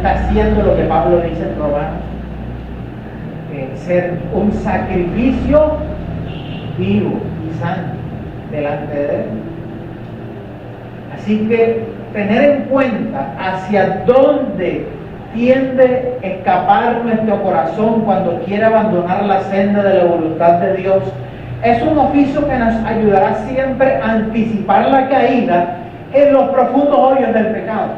haciendo lo que Pablo dice en Romanos, ser un sacrificio vivo y santo delante de Él. Así que tener en cuenta hacia dónde tiende a escapar nuestro corazón cuando quiere abandonar la senda de la voluntad de Dios es un oficio que nos ayudará siempre a anticipar la caída en los profundos hoyos del pecado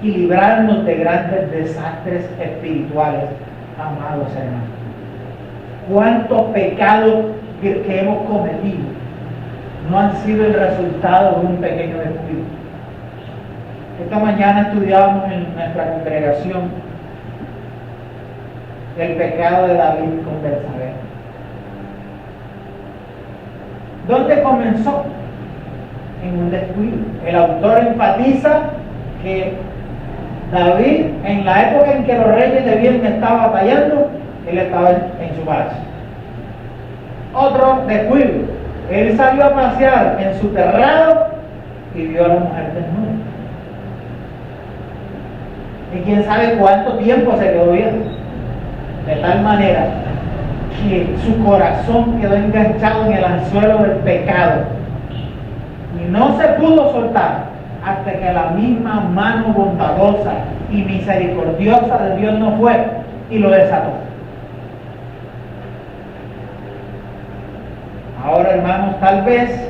y librarnos de grandes desastres espirituales, amados hermanos. ¿Cuántos pecados que hemos cometido no han sido el resultado de un pequeño descuido? Esta mañana estudiábamos en nuestra congregación el pecado de David con Betsabé, ¿Dónde comenzó? En un descuido. El autor enfatiza que David, en la época en que los reyes de bien estaban batallando, él estaba en su palacio. Otro descuido. Él salió a pasear en su terrado y vio a la mujer desnuda. Y quién sabe cuánto tiempo se quedó viendo. De tal manera que su corazón quedó enganchado en el anzuelo del pecado y no se pudo soltar hasta que la misma mano bondadosa y misericordiosa de Dios no fue y lo desató. Ahora, hermanos, tal vez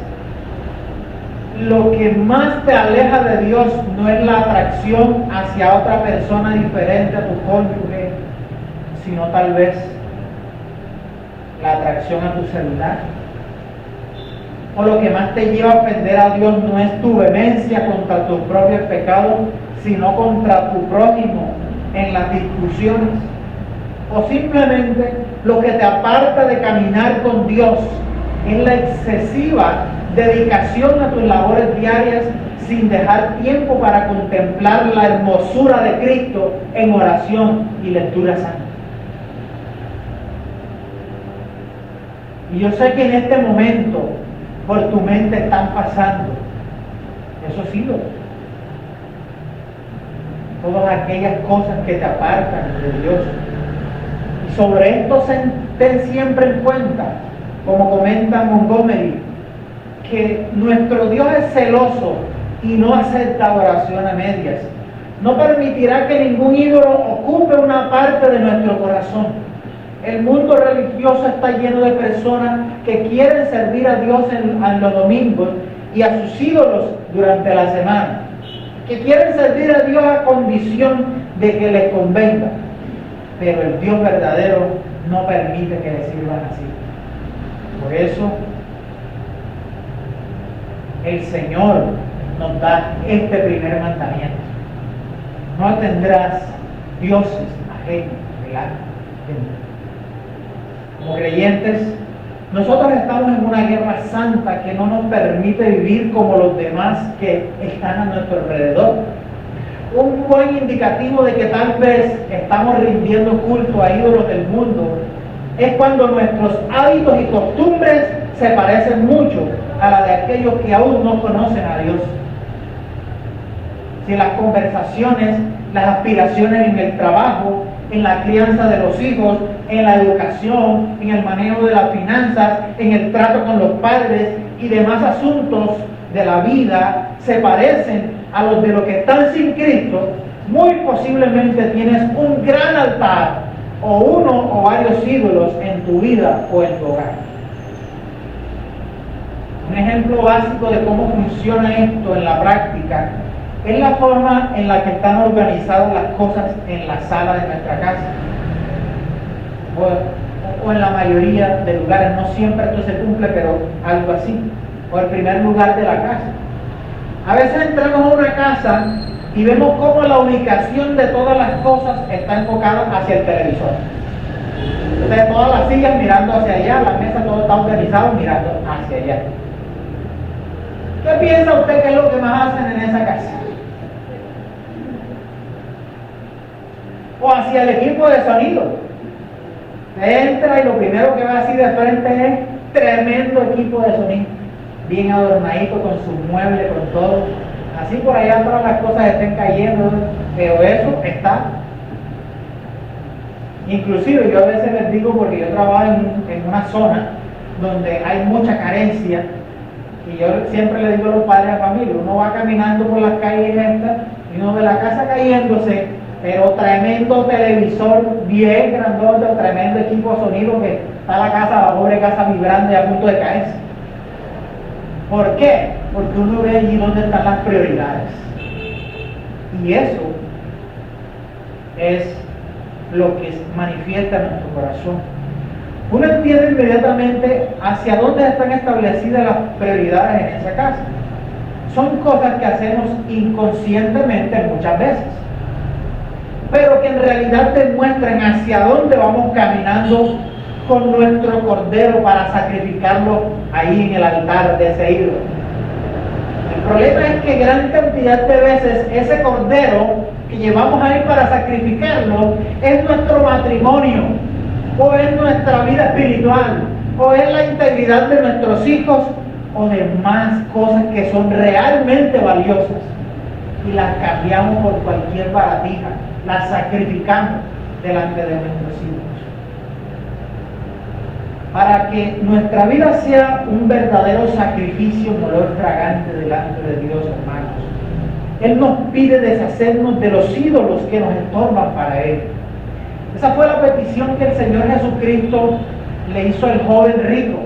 lo que más te aleja de Dios no es la atracción hacia otra persona diferente a tu cónyuge, sino tal vez la atracción a tu celular. O lo que más te lleva a ofender a Dios no es tu vehemencia contra tus propios pecados, sino contra tu prójimo en las discusiones. O simplemente lo que te aparta de caminar con Dios es la excesiva dedicación a tus labores diarias sin dejar tiempo para contemplar la hermosura de Cristo en oración y lectura santa. Y yo sé que en este momento por tu mente están pasando esos ídolos, todas aquellas cosas que te apartan de Dios. Y sobre esto ten siempre en cuenta, como comenta Montgomery, que nuestro Dios es celoso y no acepta oración a medias. No permitirá que ningún ídolo ocupe una parte de nuestro corazón. El mundo religioso está lleno de personas que quieren servir a Dios en los domingos y a sus ídolos durante la semana, que quieren servir a Dios a condición de que les convenga, pero el Dios verdadero no permite que le sirvan así. Por eso el Señor nos da este primer mandamiento: no tendrás dioses ajenos delante de mí. Como creyentes, nosotros estamos en una guerra santa que no nos permite vivir como los demás que están a nuestro alrededor. Un buen indicativo de que tal vez estamos rindiendo culto a ídolos del mundo es cuando nuestros hábitos y costumbres se parecen mucho a la de aquellos que aún no conocen a Dios. Si las conversaciones, las aspiraciones en el trabajo, en la crianza de los hijos, en la educación, en el manejo de las finanzas, en el trato con los padres y demás asuntos de la vida se parecen a los de los que están sin Cristo, muy posiblemente tienes un gran altar o uno o varios ídolos en tu vida o en tu hogar. Un ejemplo básico de cómo funciona esto en la práctica es la forma en la que están organizadas las cosas en la sala de nuestra casa, o en la mayoría de lugares. No siempre esto se cumple, pero algo así, o el primer lugar de la casa. A veces entramos a una casa y vemos cómo la ubicación de todas las cosas está enfocada hacia el televisor. Entonces, todas las sillas mirando hacia allá, la mesa, todo está organizado mirando hacia allá. ¿Qué piensa usted que es lo que más hacen en esa casa? O hacia el equipo de sonido. Entra y lo primero que va así de frente es tremendo equipo de sonido, bien adornadito con sus muebles, con todo. Así por allá todas las cosas estén cayendo, pero eso está. Inclusive yo a veces les digo, porque yo trabajo en una zona donde hay mucha carencia, y yo siempre le digo a los padres de familia, uno va caminando por las calles estas y uno ve la casa cayéndose, pero tremendo televisor bien grandote, tremendo equipo de sonido, que está la casa, la pobre casa vibrando y a punto de caerse. ¿Por qué? Porque uno ve allí dónde están las prioridades. Y eso es lo que manifiesta en nuestro corazón. Uno entiende inmediatamente hacia dónde están establecidas las prioridades en esa casa. Son cosas que hacemos inconscientemente muchas veces, pero que en realidad demuestran hacia dónde vamos caminando con nuestro cordero para sacrificarlo ahí en el altar de ese ídolo. El problema es que gran cantidad de veces ese cordero que llevamos ahí para sacrificarlo es nuestro matrimonio, o es nuestra vida espiritual, o es la integridad de nuestros hijos, o demás cosas que son realmente valiosas, y las cambiamos por cualquier baratija, las sacrificamos delante de nuestros hijos. Para que nuestra vida sea un verdadero sacrificio, un olor fragante delante de Dios, hermanos, Él nos pide deshacernos de los ídolos que nos estorban para Él. Esa fue la petición que el Señor Jesucristo le hizo al joven rico,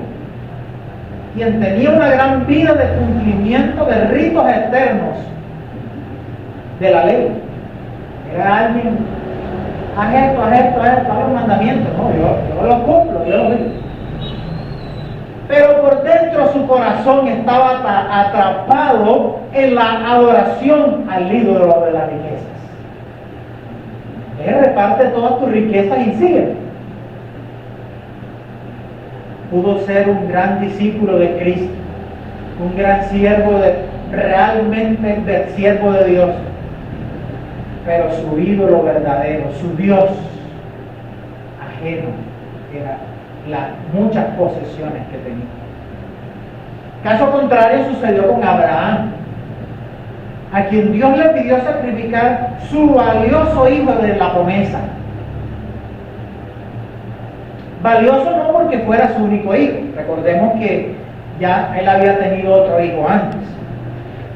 quien tenía una gran vida de cumplimiento de ritos eternos de la ley. Era alguien, haz esto, haz los mandamientos. No, yo lo cumplo, yo lo digo. Pero por dentro su corazón estaba atrapado en la adoración al ídolo de las riquezas. Él reparte todas tus riquezas y sigue. Pudo ser un gran discípulo de Cristo, un gran siervo realmente del siervo de Dios, pero su ídolo verdadero, su Dios ajeno, era las muchas posesiones que tenía. Caso contrario sucedió con Abraham, a quien Dios le pidió sacrificar su valioso hijo de la promesa. Valioso no porque fuera su único hijo, recordemos que ya él había tenido otro hijo antes,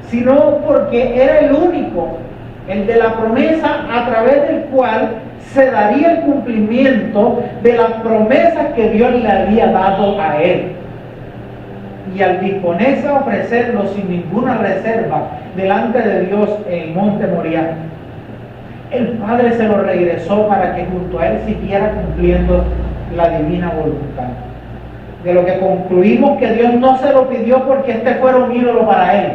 sino porque era el único, el de la promesa, a través del cual se daría el cumplimiento de las promesas que Dios le había dado a él. Y al disponerse a ofrecerlo sin ninguna reserva delante de Dios en el monte Moriah, el Padre se lo regresó para que junto a él siguiera cumpliendo la divina voluntad. De lo que concluimos que Dios no se lo pidió porque este fuera un ídolo para él,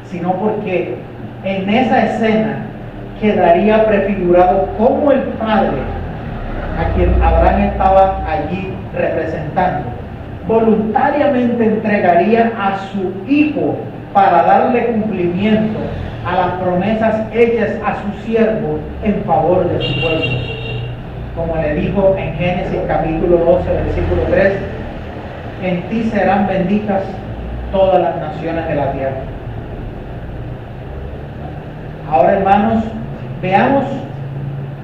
sino porque en esa escena quedaría prefigurado cómo el Padre, a quien Abraham estaba allí representando, voluntariamente entregaría a su hijo para darle cumplimiento a las promesas hechas a su siervo en favor de su pueblo. Como le dijo en Génesis capítulo 12, versículo 3, en ti serán benditas todas las naciones de la tierra. Ahora, hermanos, veamos,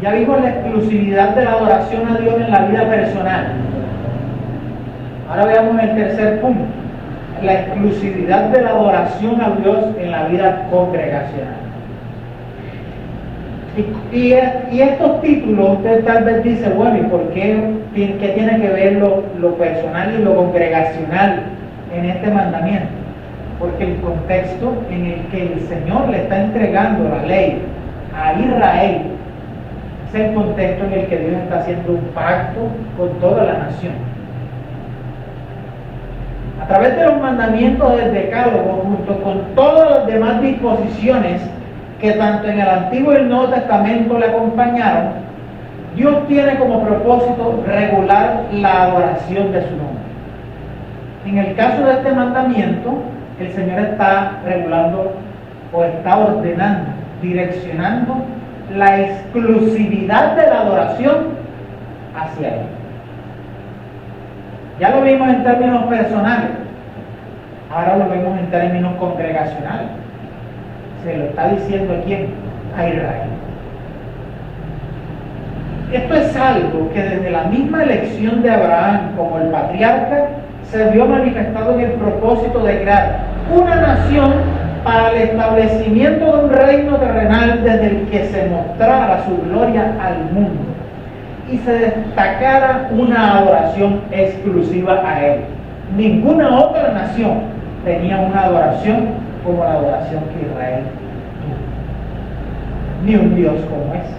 ya vimos la exclusividad de la adoración a Dios en la vida personal. Ahora veamos el tercer punto, la exclusividad de la adoración a Dios en la vida congregacional. Y estos títulos, usted tal vez dice, bueno, ¿y por qué tiene que ver lo personal y lo congregacional en este mandamiento? Porque el contexto en el que el Señor le está entregando la ley a Israel es el contexto en el que Dios está haciendo un pacto con toda la nación. A través de los mandamientos del Decálogo, junto con todas las demás disposiciones que tanto en el Antiguo y el Nuevo Testamento le acompañaron, Dios tiene como propósito regular la adoración de su nombre. En el caso de este mandamiento, el Señor está regulando o está ordenando, direccionando la exclusividad de la adoración hacia Él. Ya lo vimos en términos personales, ahora lo vemos en términos congregacionales. Se lo está diciendo a quién, a Israel. Esto es algo que desde la misma elección de Abraham como el patriarca se vio manifestado en el propósito de crear una nación para el establecimiento de un reino terrenal desde el que se mostrara su gloria al mundo y se destacara una adoración exclusiva a Él. Ninguna otra nación tenía una adoración como la adoración que Israel tuvo, ni un Dios como ese.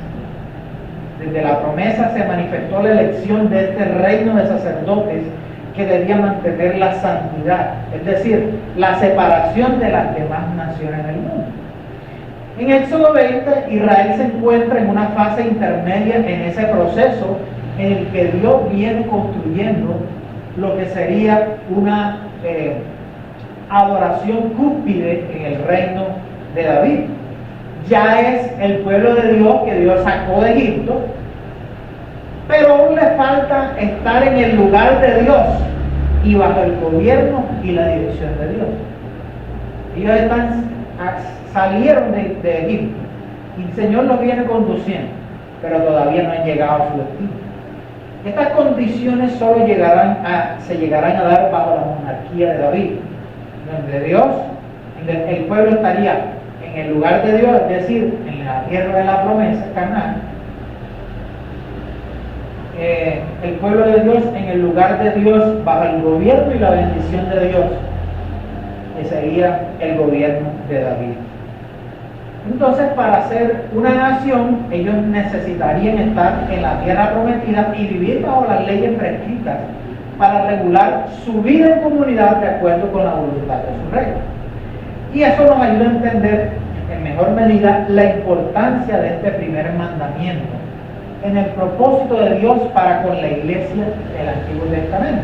Desde la promesa se manifestó la elección de este reino de sacerdotes que debía mantener la santidad, es decir, la separación de las demás naciones del mundo. En Éxodo 20, Israel se encuentra en una fase intermedia en ese proceso en el que Dios viene construyendo lo que sería una adoración cúspide en el reino de David. Ya es el pueblo de Dios que Dios sacó de Egipto, pero aún le falta estar en el lugar de Dios y bajo el gobierno y la dirección de Dios. Ellos salieron de Egipto y el Señor los viene conduciendo, pero todavía no han llegado a su destino. Estas condiciones solo se llegarán a dar bajo la monarquía de David, donde Dios, el pueblo estaría en el lugar de Dios, es decir, en la tierra de la promesa, Canaán. El pueblo de Dios en el lugar de Dios, bajo el gobierno y la bendición de Dios, que sería el gobierno de David. Entonces, para ser una nación, ellos necesitarían estar en la tierra prometida y vivir bajo las leyes prescritas para regular su vida en comunidad de acuerdo con la voluntad de su rey. Y eso nos ayuda a entender en mejor medida la importancia de este primer mandamiento en el propósito de Dios para con la iglesia del Antiguo Testamento.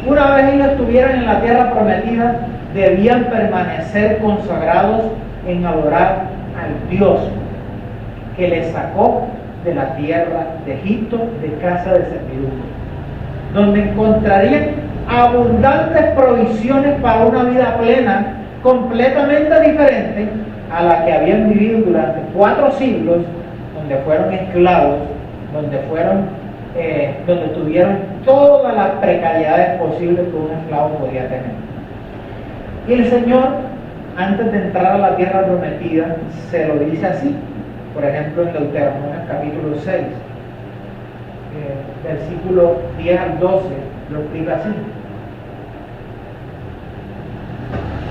Una vez ellos estuvieran en la tierra prometida, debían permanecer consagrados en adorar al Dios que les sacó de la tierra de Egipto, de casa de servidumbre, donde encontrarían abundantes provisiones para una vida plena, completamente diferente a la que habían vivido durante 4 siglos, donde fueron esclavos, donde tuvieron todas las precariedades posibles que un esclavo podía tener. Y el Señor, antes de entrar a la tierra prometida, se lo dice así. Por ejemplo, en Deuteronomio capítulo 6, versículo 10 al 12, lo explica así.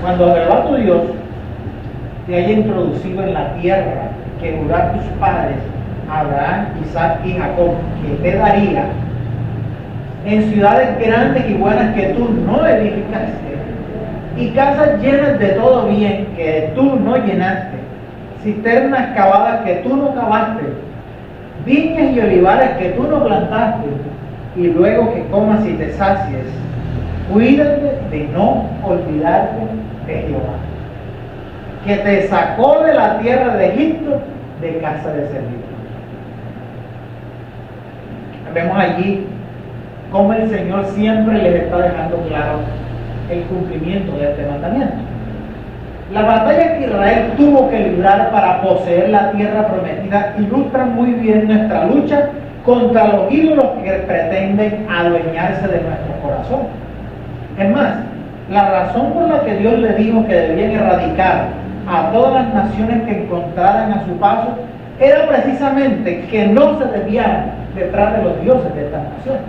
Cuando Jehová tu Dios te haya introducido en la tierra que juró tus padres, Abraham, Isaac y Jacob, que te daría, en ciudades grandes y buenas que tú no edificaste, y casas llenas de todo bien que tú no llenaste, cisternas cavadas que tú no cavaste, viñas y olivares que tú no plantaste, y luego que comas y te sacies, cuídate de no olvidarte de Jehová, que te sacó de la tierra de Egipto, de casa de servidumbre. Vemos allí cómo el Señor siempre les está dejando claro el cumplimiento de este mandamiento. La batalla que Israel tuvo que librar para poseer la tierra prometida ilustra muy bien nuestra lucha contra los ídolos que pretenden adueñarse de nuestro corazón. Es más, la razón por la que Dios le dijo que debían erradicar a todas las naciones que encontraran a su paso era precisamente que no se desviaran detrás de los dioses de estas naciones.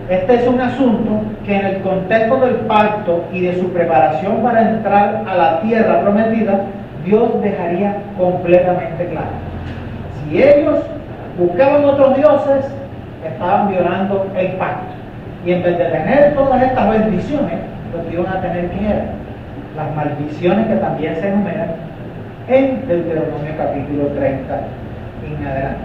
Este es un asunto que en el contexto del pacto y de su preparación para entrar a la tierra prometida, Dios dejaría completamente claro. Si ellos buscaban otros dioses, estaban violando el pacto. Y en vez de tener todas estas bendiciones, lo que iban a tener que eran las maldiciones que también se enumeran en Deuteronomio capítulo 30 en adelante.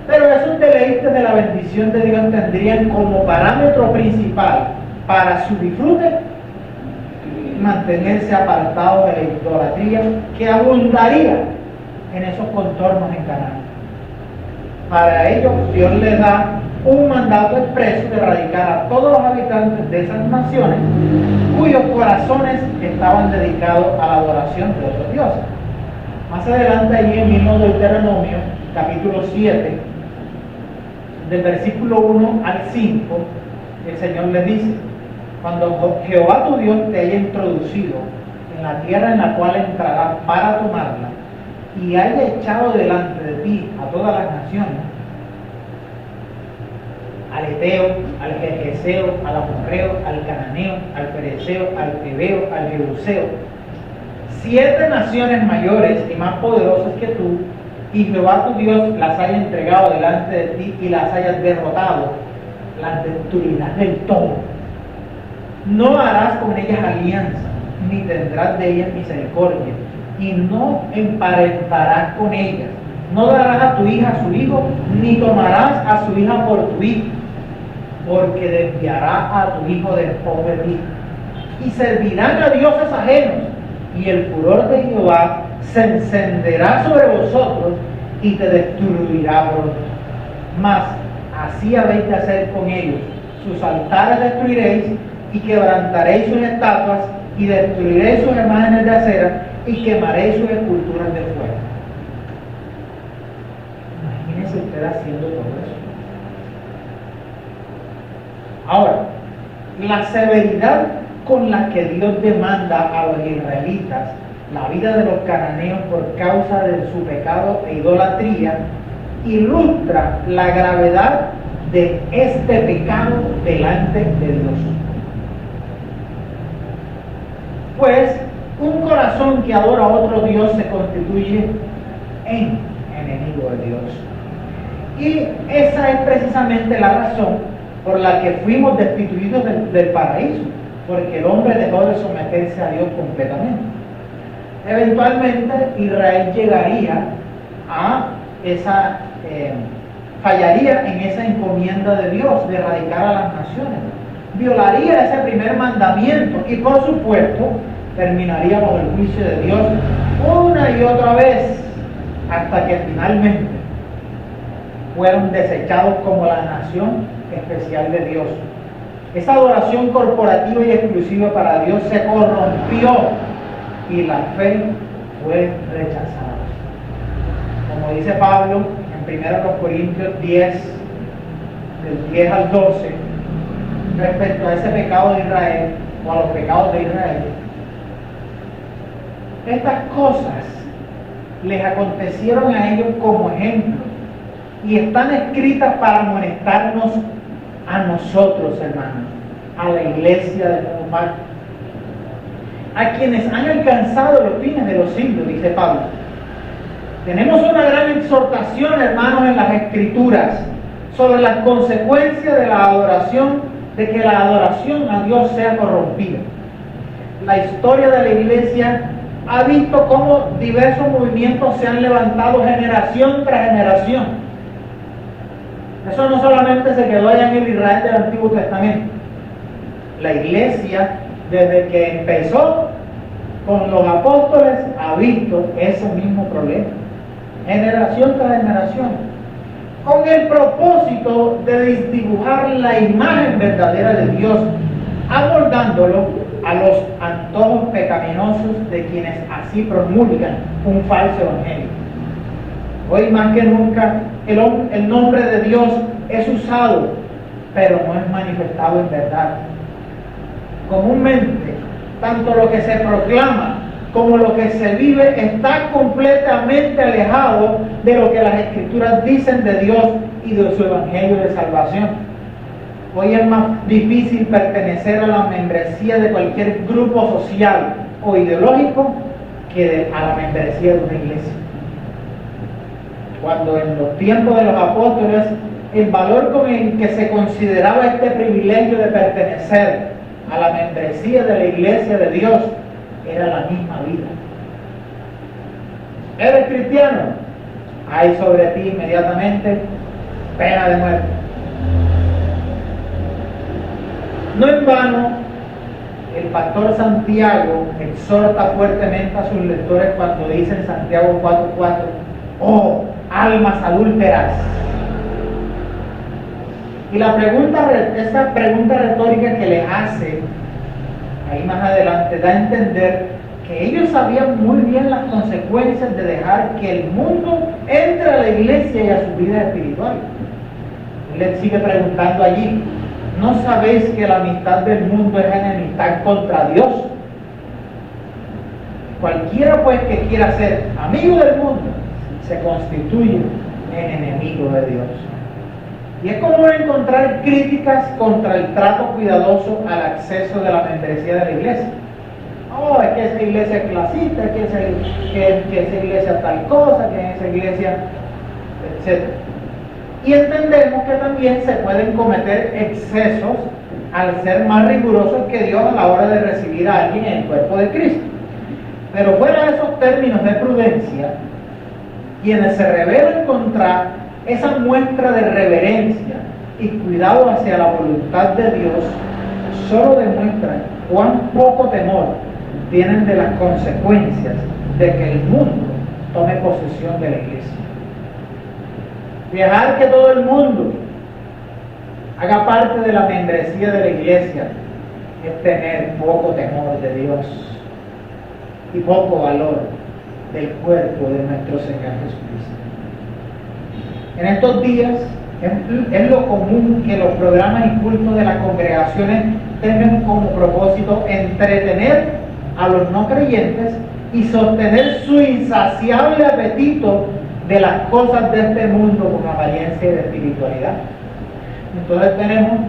Pero esos deleites de la bendición de Dios tendrían como parámetro principal para su disfrute mantenerse apartados de la idolatría que abundaría en esos contornos en Canaán. Para ello, Dios les da un mandato expreso de erradicar a todos los habitantes de esas naciones cuyos corazones estaban dedicados a la adoración de otros dioses. Más adelante, allí en el mismo Deuteronomio, capítulo 7, del versículo 1 al 5, el Señor les dice: cuando Jehová tu Dios te haya introducido en la tierra en la cual entrarás para tomarla, y haya echado delante de ti a todas las naciones, al Eteo, al Gergeseo, al Amorreo, al Cananeo, al Pereceo, al Tebeo, al Jebuseo, 7 naciones mayores y más poderosas que tú, y Jehová tu Dios las haya entregado delante de ti y las hayas derrotado, las destruirás del todo. No harás con ellas alianza, ni tendrás de ellas misericordia, y no emparentarás con ellas. No darás a tu hija a su hijo, ni tomarás a su hija por tu hijo, porque desviará a tu hijo del pobre hijo. Y servirán a dioses ajenos, y el furor de Jehová se encenderá sobre vosotros y te destruirá pronto. Mas así habéis de hacer con ellos: sus altares destruiréis, y quebrantaréis sus estatuas, y destruiréis sus imágenes de acera, y quemaréis sus esculturas de fuego. Imagínese usted haciendo todo eso. Ahora, la severidad con la que Dios demanda a los israelitas la vida de los cananeos por causa de su pecado e idolatría ilustra la gravedad de este pecado delante de Dios. Pues un corazón que adora a otro Dios se constituye en enemigo de Dios. Y esa es precisamente la razón por la que fuimos destituidos del paraíso, porque el hombre dejó de someterse a Dios completamente. Eventualmente Israel llegaría a esa, fallaría en esa encomienda de Dios de erradicar a las naciones, violaría ese primer mandamiento y por supuesto terminaría bajo el juicio de Dios una y otra vez, hasta que finalmente fueron desechados como la nación especial de Dios. Esa adoración corporativa y exclusiva para Dios se corrompió y la fe fue rechazada. Como dice Pablo en 1 Corintios 10, del 10 al 12, respecto a ese pecado de Israel, o a los pecados de Israel: estas cosas les acontecieron a ellos como ejemplo y están escritas para amonestarnos a nosotros, hermanos, a la iglesia de nuevo pacto, a quienes han alcanzado los fines de los siglos, dice Pablo. Tenemos una gran exhortación, hermanos, en las Escrituras sobre las consecuencias de la adoración, de que la adoración a Dios sea corrompida. La historia de la iglesia ha visto cómo diversos movimientos se han levantado generación tras generación. Eso no solamente se quedó allá en el Israel del Antiguo Testamento. La iglesia, desde que empezó con los apóstoles, ha visto ese mismo problema, generación tras generación, con el propósito de desdibujar la imagen verdadera de Dios, amoldándolo a los antojos pecaminosos de quienes así promulgan un falso evangelio. Hoy más que nunca el nombre de Dios es usado, pero no es manifestado en verdad. Comúnmente, tanto lo que se proclama como lo que se vive está completamente alejado de lo que las Escrituras dicen de Dios y de su evangelio de salvación. Hoy es más difícil pertenecer a la membresía de cualquier grupo social o ideológico que a la membresía de una iglesia. Cuando en los tiempos de los apóstoles el valor con el que se consideraba este privilegio de pertenecer a la membresía de la iglesia de Dios era la misma vida. ¿Eres cristiano? Hay sobre ti inmediatamente pena de muerte. No en vano, el pastor Santiago exhorta fuertemente a sus lectores cuando dice en Santiago 4:4: ¡oh, almas adúlteras! Y esa pregunta retórica que les hace ahí más adelante da a entender que ellos sabían muy bien las consecuencias de dejar que el mundo entre a la iglesia y a su vida espiritual. Él les sigue preguntando allí: ¿no sabéis que la amistad del mundo es enemistad contra Dios? Cualquiera pues que quiera ser amigo del mundo se constituye en enemigo de Dios. Y es común encontrar críticas contra el trato cuidadoso al acceso de la membresía de la iglesia. Oh, es que esa iglesia es clasista, que esa iglesia tal cosa, que esa iglesia, etc. Y entendemos que también se pueden cometer excesos al ser más rigurosos que Dios a la hora de recibir a alguien en el cuerpo de Cristo. Pero fuera de esos términos de prudencia, quienes se rebelan contra esa muestra de reverencia y cuidado hacia la voluntad de Dios, solo demuestran cuán poco temor tienen de las consecuencias de que el mundo tome posesión de la iglesia. Dejar que todo el mundo haga parte de la membresía de la iglesia es tener poco temor de Dios y poco valor del cuerpo de nuestro Señor Jesucristo. En estos días es lo común que los programas y cultos de las congregaciones tengan como propósito entretener a los no creyentes y sostener su insaciable apetito de las cosas de este mundo con apariencia de espiritualidad. Entonces tenemos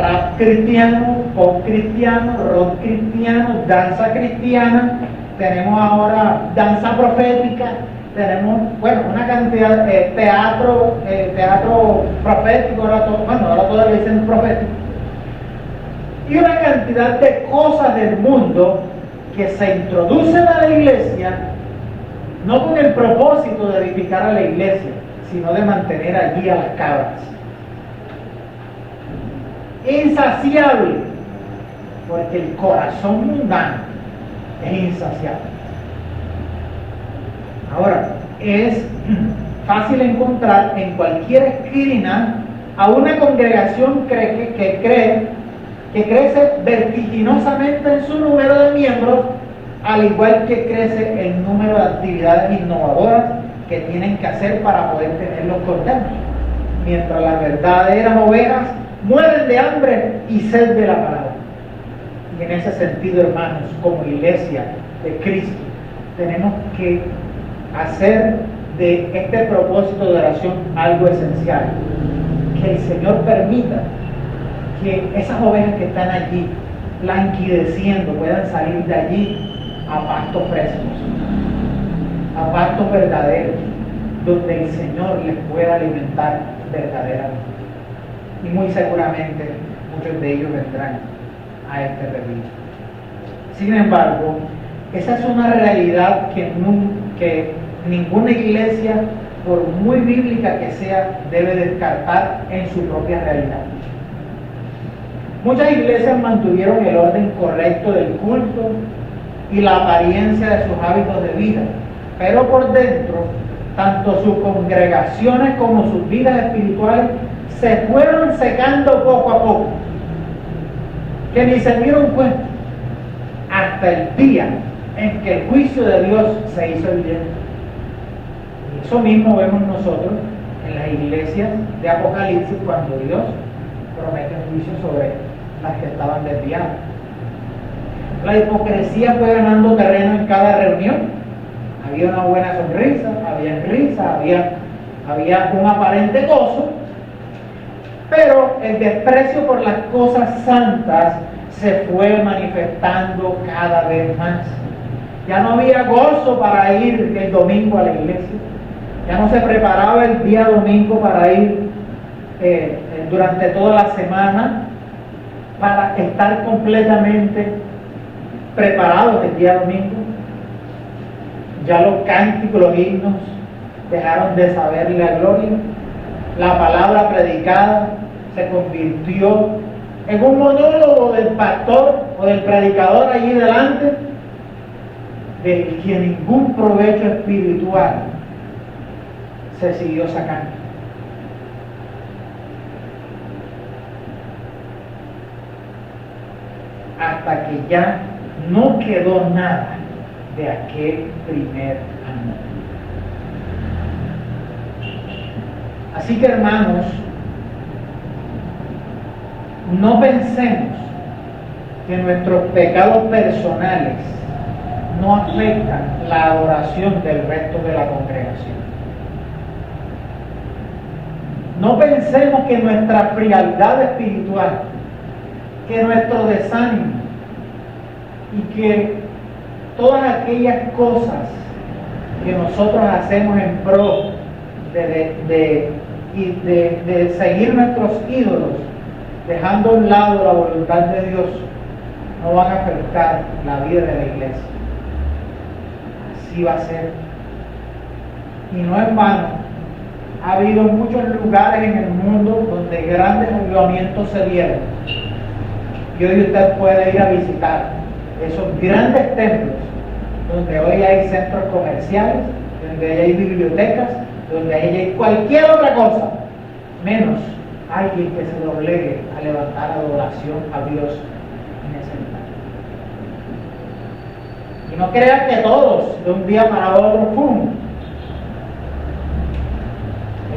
rap cristiano, pop cristiano, rock cristiano, danza cristiana, tenemos ahora danza profética, tenemos, bueno, una cantidad de teatro profético, ahora todavía dicen profético, y una cantidad de cosas del mundo que se introducen a la iglesia, no con el propósito de edificar a la iglesia, sino de mantener allí a las cabras. Insaciable, porque el corazón mundano es insaciable. Ahora, es fácil encontrar en cualquier esquina a una congregación que crece vertiginosamente en su número de miembros, al igual que crece el número de actividades innovadoras que tienen que hacer para poder tenerlos contentos, mientras las verdaderas ovejas mueren de hambre y sed de la palabra. Y en ese sentido, hermanos, como iglesia de Cristo, tenemos que hacer de este propósito de oración algo esencial. Que el Señor permita que esas ovejas que están allí languideciendo puedan salir de allí a pastos frescos, a pastos verdaderos, donde el Señor les pueda alimentar verdaderamente. Y muy seguramente muchos de ellos vendrán a este retiro. Sin embargo, esa es una realidad que ninguna iglesia, por muy bíblica que sea, debe descartar en su propia realidad. Muchas iglesias mantuvieron el orden correcto del culto y la apariencia de sus hábitos de vida, pero por dentro, tanto sus congregaciones como sus vidas espirituales se fueron secando poco a poco, que ni se dieron cuenta, hasta el día en que el juicio de Dios se hizo evidente. Y eso mismo vemos nosotros en las iglesias de Apocalipsis, cuando Dios promete juicio sobre las que estaban desviadas. La hipocresía fue ganando terreno en cada reunión. Había una buena sonrisa, había risa, había un aparente gozo, pero el desprecio por las cosas santas se fue manifestando cada vez más. Ya no había gozo para ir el domingo a la iglesia, ya no se preparaba el día domingo para ir durante toda la semana, para estar completamente preparados el día domingo. Ya los cánticos, los himnos dejaron de saber la gloria. La palabra predicada se convirtió en un monólogo del pastor o del predicador allí delante, del que ningún provecho espiritual se siguió sacando. Hasta que ya no quedó nada de aquel primer amor. Así que, hermanos, no pensemos que nuestros pecados personales no afectan la adoración del resto de la congregación. No pensemos que nuestra frialdad espiritual, que nuestro desánimo y que todas aquellas cosas que nosotros hacemos en pro de seguir nuestros ídolos dejando a un lado la voluntad de Dios, no van a afectar la vida de la iglesia. Así va a ser. Y no en vano, ha habido muchos lugares en el mundo donde grandes avivamientos se dieron. Y hoy usted puede ir a visitar esos grandes templos, donde hoy hay centros comerciales, donde hoy hay bibliotecas, donde hoy hay cualquier otra cosa, menos alguien que se doblegue a levantar adoración a Dios en ese lugar. Y no crean que todos, de un día para otro, ¡pum!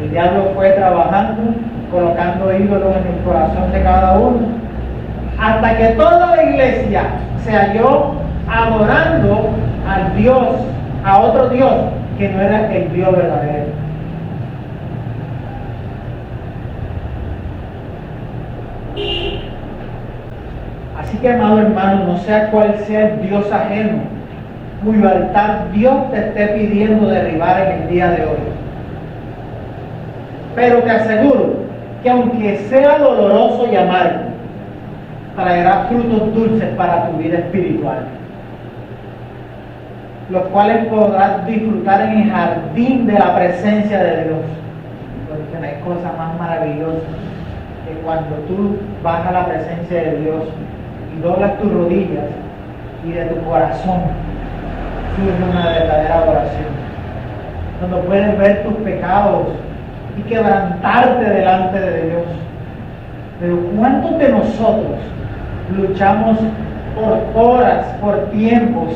El diablo fue trabajando, colocando ídolos en el corazón de cada uno, hasta que toda la iglesia se halló adorando al Dios, a otro Dios, que no era el Dios verdadero. Así que, amado hermano, no sea cual sea el Dios ajeno, cuyo altar Dios te esté pidiendo derribar en el día de hoy. Pero te aseguro que aunque sea doloroso y amargo, traerá frutos dulces para tu vida espiritual, los cuales podrás disfrutar en el jardín de la presencia de Dios. Porque no hay cosa más maravillosa que cuando tú vas a la presencia de Dios y doblas tus rodillas y de tu corazón surge una verdadera adoración, cuando puedes ver tus pecados y quebrantarte delante de Dios. Pero ¿cuántos de nosotros luchamos por horas, por tiempos,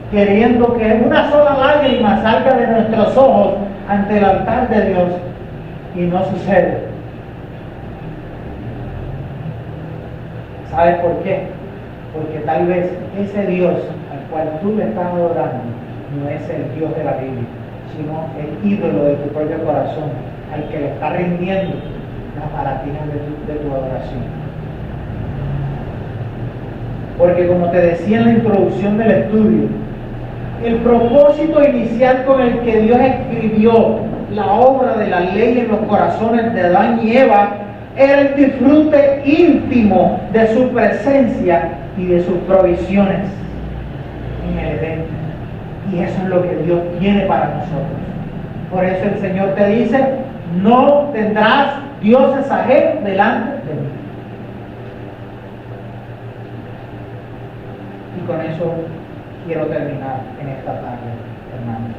queriendo que una sola lágrima salga de nuestros ojos ante el altar de Dios y no sucede? ¿Sabes por qué? Porque tal vez ese Dios al cual tú le estás adorando no es el Dios de la Biblia, sino el ídolo de tu propio corazón, al que le está rindiendo las baratinas de tu adoración. Porque como te decía en la introducción del estudio, el propósito inicial con el que Dios escribió la obra de la ley en los corazones de Adán y Eva era el disfrute íntimo de su presencia y de sus provisiones en el Edén. Y eso es lo que Dios tiene para nosotros. Por eso el Señor te dice: no tendrás dioses ajenos delante de mí. Y con eso quiero terminar en esta tarde, hermanos.